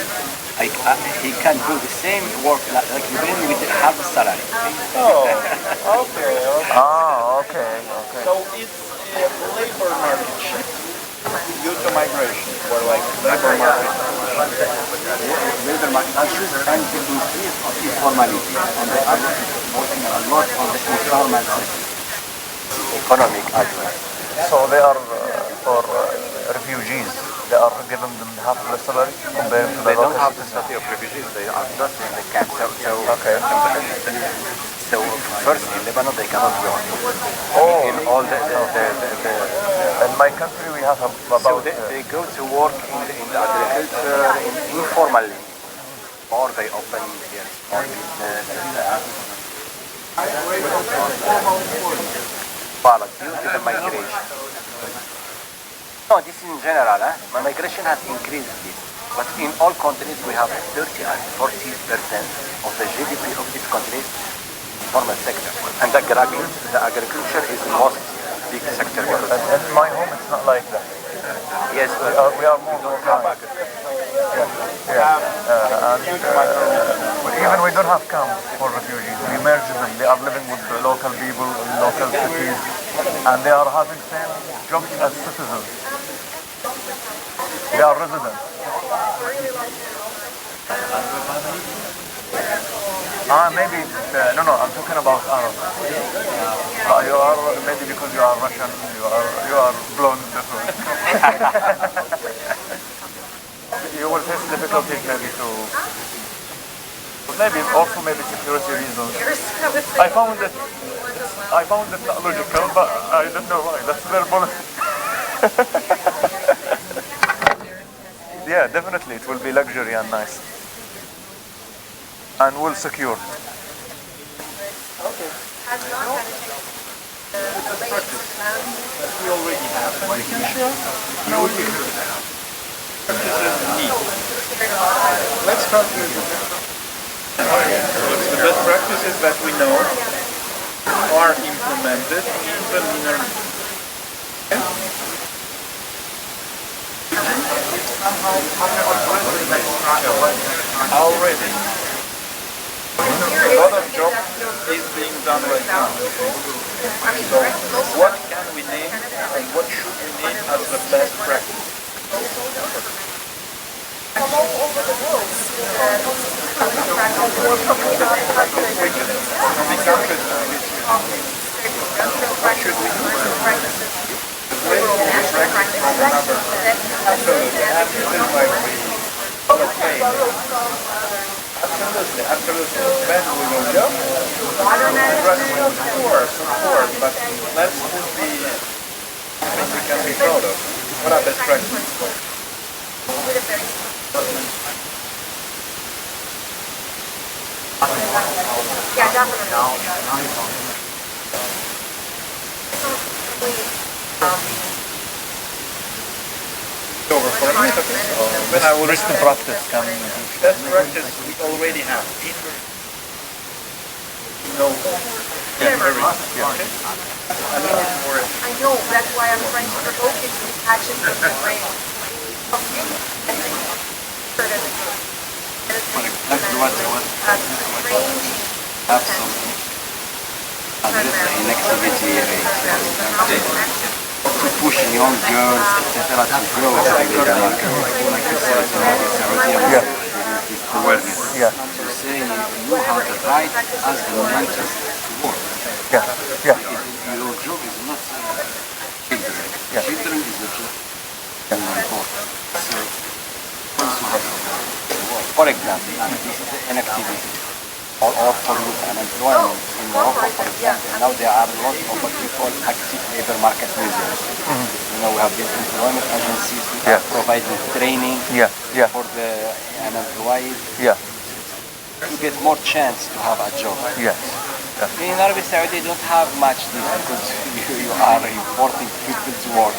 Speaker 5: he can do the same work like Lebanon with half the salary.
Speaker 9: Oh, okay.
Speaker 6: okay.
Speaker 9: So it's a labor market shift due to migration, or like labor market.
Speaker 5: Labor market issues and the increase of informality, and they are working a lot on the informal sector, economic as well.
Speaker 6: So they are for refugees. They are giving them half the salary compared to the
Speaker 5: They don't
Speaker 6: local
Speaker 5: have the
Speaker 6: citizens.
Speaker 5: status of refugees. They are not in the camp. So first in Lebanon they cannot go. In all
Speaker 6: In my country we have about...
Speaker 5: so they go to work in the agriculture informally, or they open their small business. Due to the migration. No, this is in general. Migration has increased this. But in all countries we have 30 and 40% of the GDP of these countries formal sector. And the agriculture is the most big sector.
Speaker 6: In my home it's not like that.
Speaker 5: Yes,
Speaker 6: We are more organized. Even we don't have camps for refugees. We merge them. They are living with the local people in local cities, and they are having same jobs as citizens. They are residents. Maybe no. I'm talking about Arab. You are maybe because you are Russian. You are blonde different. You will face difficulties maybe to maybe security reasons. I found it not logical, but I don't know why. That's their policy. Yeah, definitely it will be luxury and nice. And well secured.
Speaker 9: Okay. We already have making sure no practices need. Let's start with the best practices that we know are implemented even in our already. A lot of job is being done right now. So what can we name and what should we name as the best practice?
Speaker 4: From all over the world,
Speaker 9: What should we do? Where do we practice from another? Absolutely. And this is like okay. Absolutely. When we will go, of course, but let's put the things we can be proud of. What are best practices?
Speaker 4: Yeah, definitely.
Speaker 9: Over for a minute, okay? When I will
Speaker 6: Best practice can be.
Speaker 9: best practice we already have. No. Yeah. Okay.
Speaker 4: I know, that's why I'm trying to provoke it to action from the brain.
Speaker 5: Absolutely. And there is an activity to push young girls, etc., to grow in the market. Like you said, awareness.
Speaker 6: Yeah.
Speaker 5: So saying you have the right as the mentors to work.
Speaker 6: Yeah.
Speaker 5: Your job is not children.
Speaker 6: Yeah.
Speaker 5: Children is your job. Important. So also have to work. For example, this is an activity. Or for youth unemployment in Morocco, for example. Now there are a lot of what we call active labor market museums. You know, we have these employment agencies who are providing training for the unemployed to get more chance to have a job. In Arabic Saudi, they don't have much this because you are importing people to work.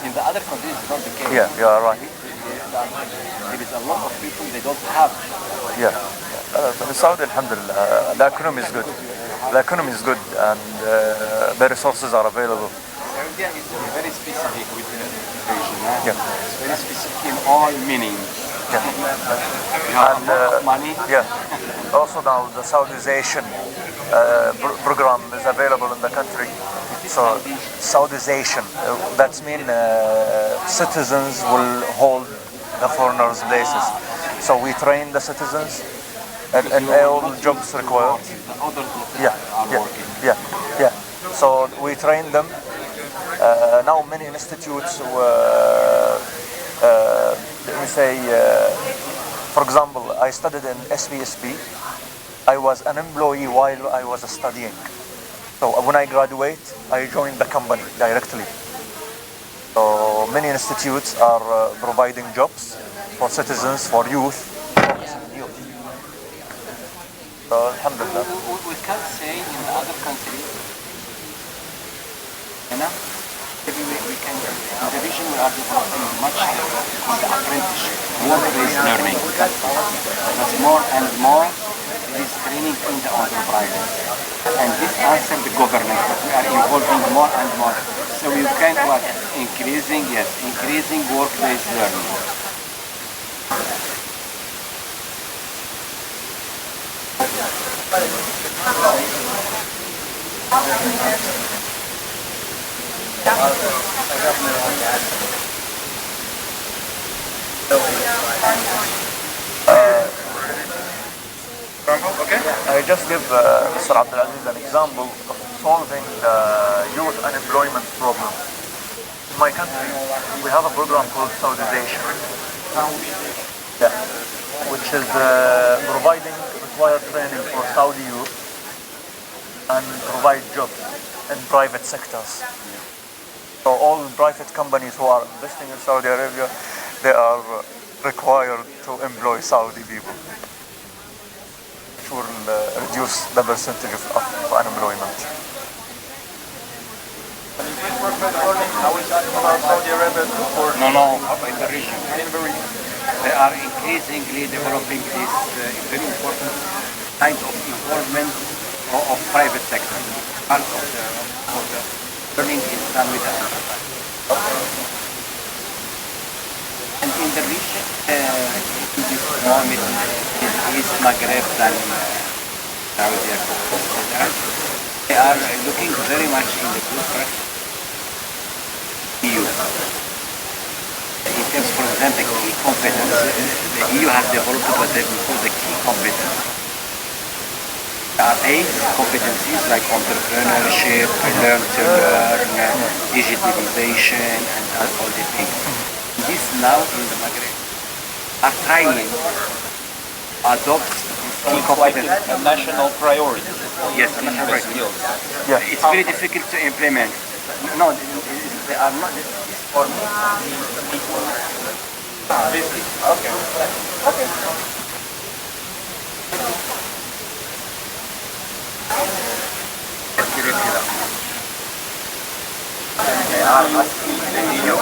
Speaker 5: In the other countries, it's not the case.
Speaker 6: You are right.
Speaker 5: There is a lot of people they don't have.
Speaker 6: In Saudi, alhamdulillah, the economy is good. The economy is good and the resources are available.
Speaker 5: Saudi is very specific with the region. It's very specific in all meanings. You have a lot of money.
Speaker 6: Also now the Saudization program is available in the country. So Saudization, that means citizens will hold the foreigners' places. So we train the citizens and all jobs required. So we train them. Now many institutes, let me say, for example, I studied in SPSP. I was an employee while I was studying. So when I graduate, I joined the company directly. So many institutes are providing jobs for citizens, for youth. So alhamdulillah.
Speaker 5: We can say in the other countries, you know, maybe we can, in the region we are developing much in the apprenticeship, work-based learning. But more and more there is training in the enterprises. And this answers the government, but we are involving more and more. So you can what? Increasing work-based learning.
Speaker 6: I just give Mr. Abdulaziz an example of solving the youth unemployment problem. In my country, we have a program called Saudization, which is providing require training for Saudi youth and provide jobs in private sectors. So all private companies who are investing in Saudi Arabia, they are required to employ Saudi people, which will reduce the percentage of unemployment.
Speaker 9: How is that about Saudi Arabia?
Speaker 5: No, in the region. They are increasingly developing this very important kind of involvement of private sector. Part of the learning is done with the and in the region, in this moment, East Maghreb than Saudi Arabia. They are looking very much in the good practice. EU. In terms, for example, key competence, the EU has developed what they call the key competence. There are 8 competencies like entrepreneurship, learn to learn, digitalization, and all the things. This now in the Maghreb are trying to adopt key competence.
Speaker 9: Like a national priority.
Speaker 5: Yes, national priority.
Speaker 6: Yeah.
Speaker 5: It's very difficult to implement. No, they are not. For me,
Speaker 9: Okay.
Speaker 5: they are asking the EU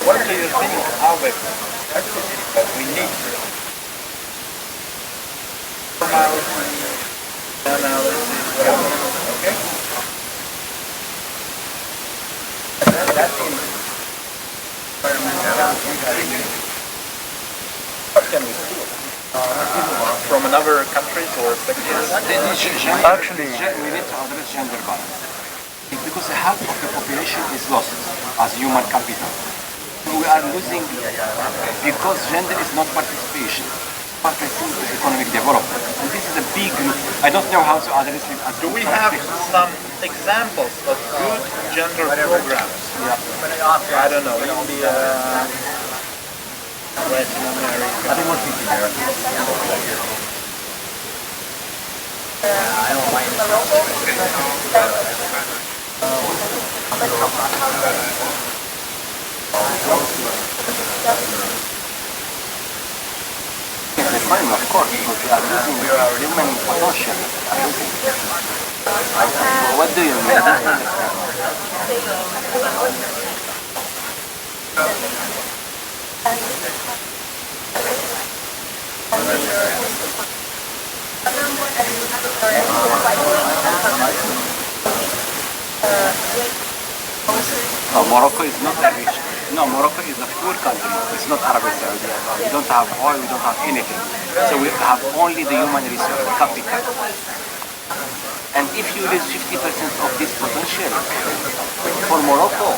Speaker 9: What do you think how it that we need analysis, whatever. Okay? That's in what can we do? From another countries or sectors?
Speaker 6: Actually,
Speaker 5: we need to address gender balance. Because half of the population is lost as human capital. We are losing because gender is not participation. Participation is economic development. And this is a big group. I don't know how to address it.
Speaker 9: Do we have some examples of good gender programs?
Speaker 5: Yeah.
Speaker 9: I don't know, India, Latin America.
Speaker 5: It's fine, of course, because we are losing human potential. What do you mean? No, Morocco is not a rich. No, Morocco is a poor country. It's not Arabic Saudi. We don't have oil, we don't have anything. So we have only the human resource, capital. And if you lose 50% of this potential for Morocco,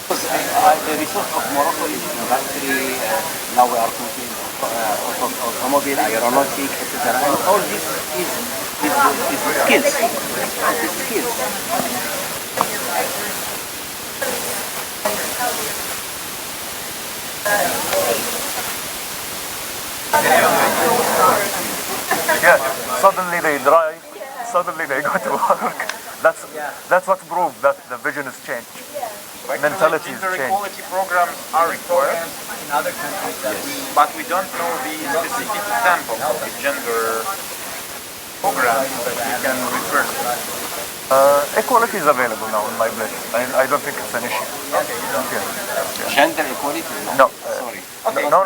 Speaker 5: because the resource of Morocco is industry, now we are talking automobile, aeronautic, etc. And all this is skills. It's skills.
Speaker 6: Yeah, suddenly they drive, suddenly they go to work. That's what proved that the vision has changed. Mentality has
Speaker 9: Gender
Speaker 6: changed.
Speaker 9: equality programs are required,
Speaker 8: In other countries that
Speaker 9: but we don't know the specific examples of the gender programs that we can refer to.
Speaker 6: Equality is available now in my place. I don't think it's an issue.
Speaker 5: Gender equality?
Speaker 6: No.
Speaker 5: Sorry.
Speaker 6: No.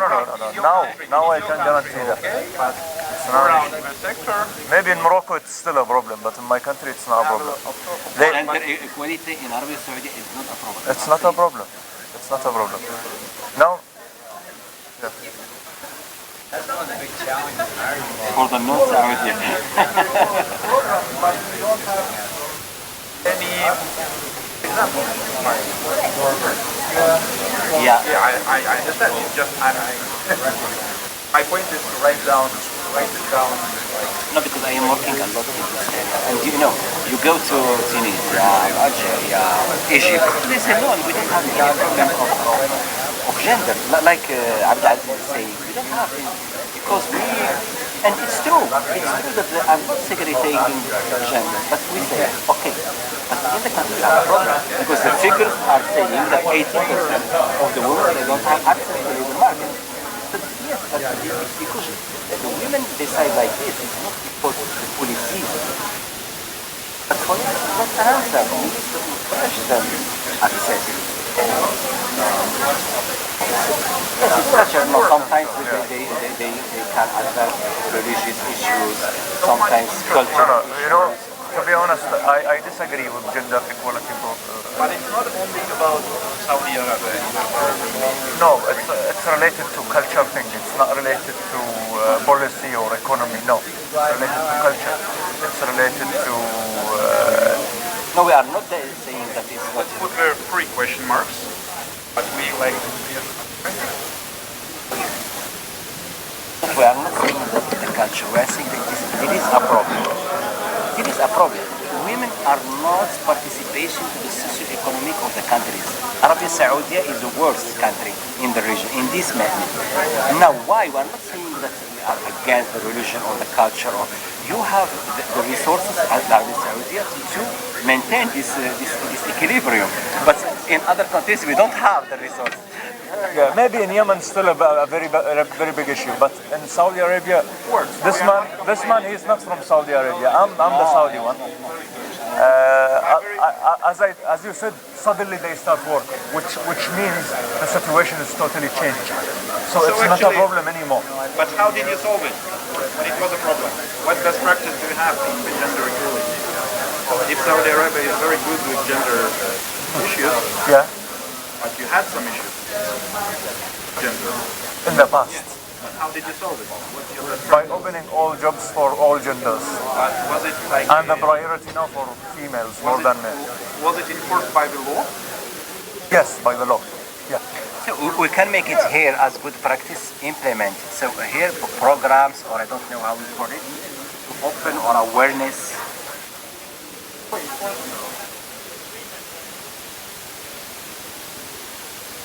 Speaker 6: Now I can guarantee that. It's not an issue.
Speaker 9: The sector,
Speaker 6: Maybe in Morocco it's still a problem, but in my country it's not a problem.
Speaker 5: Gender equality in Arabic Saudi is not a problem.
Speaker 6: It's not a problem. It's not a problem. Now, yeah.
Speaker 8: that's one of the big challenges in our
Speaker 5: For the non-Saudi.
Speaker 9: any examples?
Speaker 5: Yeah.
Speaker 9: I understand. It's just my point is to write down write it down?
Speaker 5: No, because I am working a lot in this area. And you go to Tunisia, Algeria, Egypt, they say, no, we don't have any problem of gender. Like Abdulaziz is saying, we don't have it because and it's true that I'm not segregating gender, but we say, okay, but in the country we have a problem because the figures are saying that 80% of the women, they don't have access to the labor market. So yes, but it's because the women decide like this, it's not because the policies. But for us, that's an answer. We need to encourage them access. Yes, it's culture. No, sometimes they can address religious issues, sometimes cultural issues.
Speaker 6: To be honest, I disagree with gender equality.
Speaker 9: But it's not only about Saudi Arabia.
Speaker 6: No, it's related to culture thing. It's not related to policy or economy. No, it's related to culture. It's related to.
Speaker 5: No, we are not saying that it's not.
Speaker 9: Put there 3 question marks, but we like.
Speaker 5: We are not saying that the culture. We are saying that it is a problem. It is a problem. Women are not participation to the socio-economic of the countries. Arabia Saudi is the worst country in the region, in this matter. Now, why? We are not saying that we are against the religion or the culture. Or you have the resources at Arabia Saudi to maintain this equilibrium. But in other countries, we don't have the resources.
Speaker 6: Yeah, maybe in Yemen still a very big issue, but in Saudi Arabia, this man is not from Saudi Arabia. I'm the Saudi one. As you said, suddenly they start work, which means the situation is totally changed. So it's not a problem anymore.
Speaker 9: But how did you solve it when it was a problem? What best practice do you have in gender equality? If Saudi Arabia is very good with gender issues,
Speaker 6: Yeah,
Speaker 9: but you had some issues. Gender.
Speaker 6: in the past.
Speaker 9: How did you solve it? What's your best
Speaker 6: By
Speaker 9: practice?
Speaker 6: opening all jobs for all genders.
Speaker 9: Was it like
Speaker 6: And the priority now for females more than men.
Speaker 9: was it enforced by the law?
Speaker 6: Yes, by the law. Yeah.
Speaker 5: So we can make it here as good practice implemented. So here programs, or I don't know how we call it, open or awareness.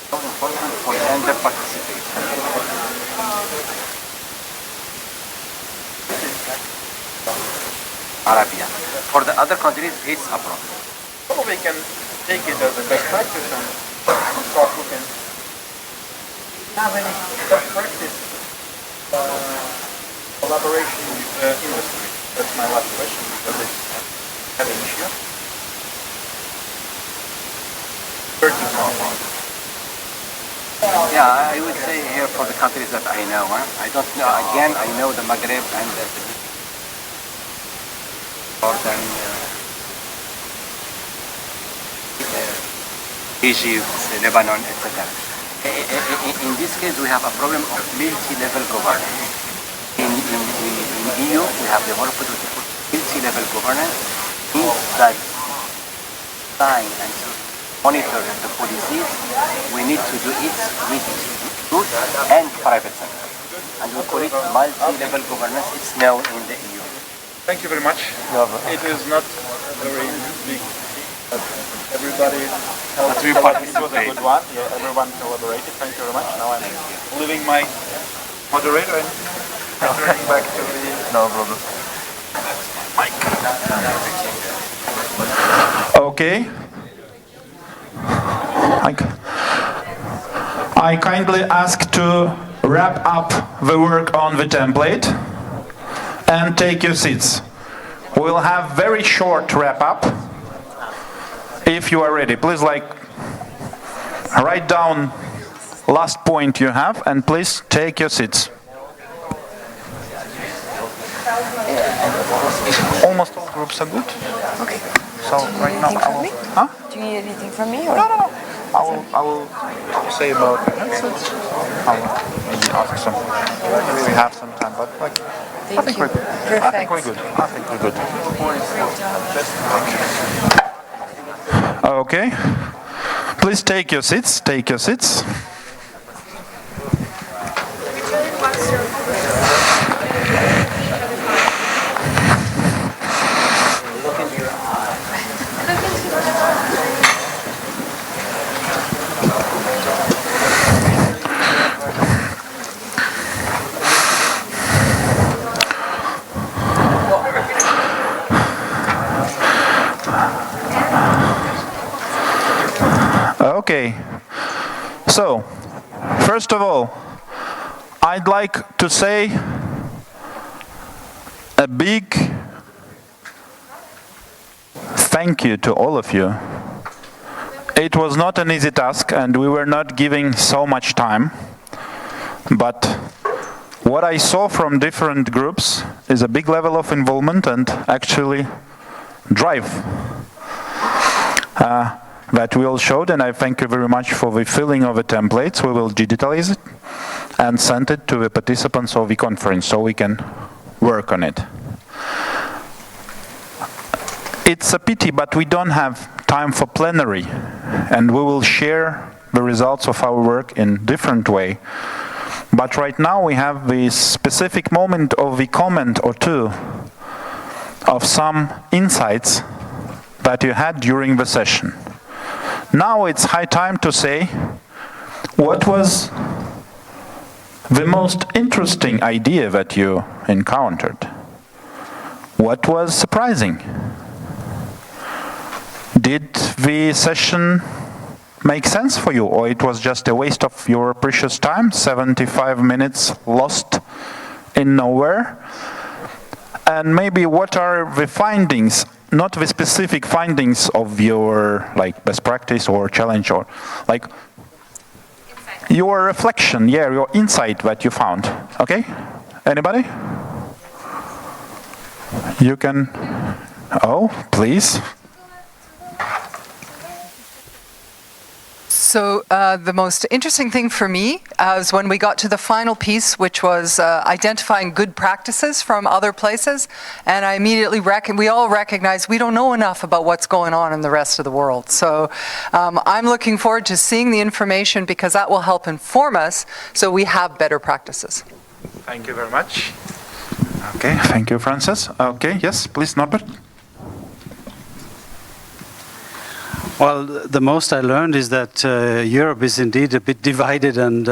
Speaker 5: Important for gender participation. Arabia. For the other countries, it's a problem.
Speaker 9: Probably can take it as a best practice and start looking. Have any best practice collaboration with industry? That's my last question because it's an issue. Where to start?
Speaker 5: Yeah, I would say here for the countries that I know. I don't know. Again, I know the Maghreb and the Jordan, Egypt, Lebanon, etc. In this case, we have a problem of multi-level governance. In EU, we have developed multi-level governance, means that sign and to monitor the policies, we need to do it with good and private sector. And we call it multi-level governance. It's known in the EU.
Speaker 9: Thank you very much. It is not very big, but everybody helped.
Speaker 5: we
Speaker 9: It was a
Speaker 5: participate.
Speaker 9: good one. Yeah, everyone collaborated. Thank you very much. Now I'm leaving my moderator and returning back to the
Speaker 6: No problem.
Speaker 9: mic.
Speaker 1: Okay. I kindly ask to wrap up the work on the template and take your seats. We'll have very short wrap up. If you are ready, please write down last point you have and please take your seats. Almost all groups are good.
Speaker 7: Okay.
Speaker 1: So right now I will. Huh?
Speaker 7: Do you need anything from me? Or?
Speaker 1: No. I will say about headsets. I will maybe ask some. If we have some time, but I think we're good. I think we're good. Okay. Please take your seats. Take your seats. So, first of all, I'd like to say a big thank you to all of you. It was not an easy task, and we were not giving so much time, but what I saw from different groups is a big level of involvement and actually drive that we all showed, and I thank you very much for the filling of the templates. We will digitalize it and send it to the participants of the conference so we can work on it. It's a pity, but we don't have time for plenary, and we will share the results of our work in different way. But right now we have this specific moment of the comment or two of some insights that you had during the session. Now it's high time to say what was the most interesting idea that you encountered. What was surprising? Did the session make sense for you, or it was just a waste of your precious time, 75 minutes lost in nowhere? And maybe what are the findings, not the specific findings of your best practice or challenge, or your reflection, your insight that you found. Okay? Anybody? You can. Oh, please.
Speaker 10: So the most interesting thing for me was when we got to the final piece, which was identifying good practices from other places, and I immediately we all recognize we don't know enough about what's going on in the rest of the world. So I'm looking forward to seeing the information, because that will help inform us so we have better practices.
Speaker 1: Thank you very much. Okay, thank you, Frances. Okay, yes, please, Norbert.
Speaker 3: Well, the most I learned is that Europe is indeed a bit divided, and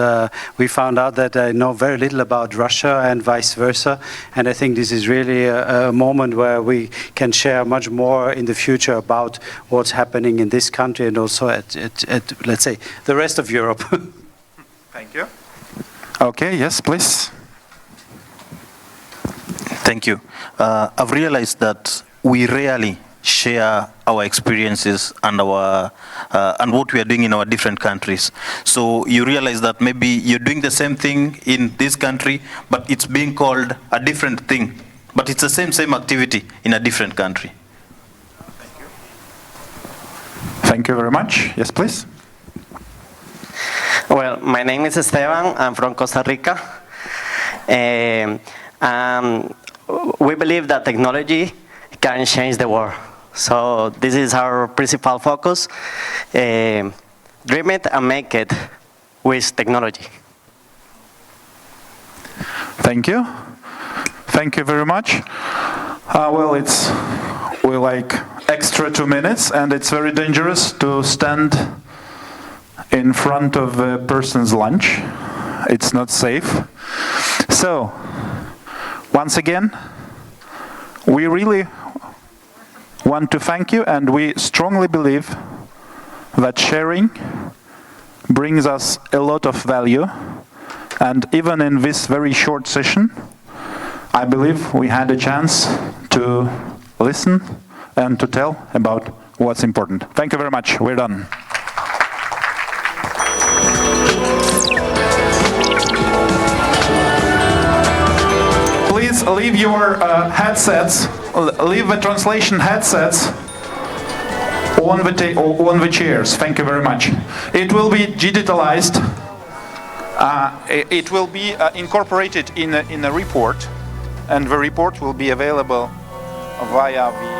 Speaker 3: we found out that I know very little about Russia and vice versa. And I think this is really a moment where we can share much more in the future about what's happening in this country and also at let's say, the rest of Europe.
Speaker 1: Thank you. Okay, yes, please.
Speaker 11: Thank you. I've realized that we rarely share our experiences and our and what we are doing in our different countries. So you realize that maybe you're doing the same thing in this country, but it's being called a different thing. But it's the same activity in a different country.
Speaker 1: Thank you. Thank you very much. Yes, please.
Speaker 12: Well, my name is Esteban. I'm from Costa Rica. We believe that technology can change the world. So this is our principal focus. Dream it and make it with technology.
Speaker 1: Thank you. Thank you very much. Well, we like extra 2 minutes, and it's very dangerous to stand in front of a person's lunch. It's not safe. So, once again, we really want to thank you, and we strongly believe that sharing brings us a lot of value. And even in this very short session, I believe we had a chance to listen and to tell about what's important. Thank you very much. We're done. Please leave your headsets, leave the translation headsets on the chairs. Thank you very much. It will be digitalized. It will be incorporated in a report, and the report will be available via the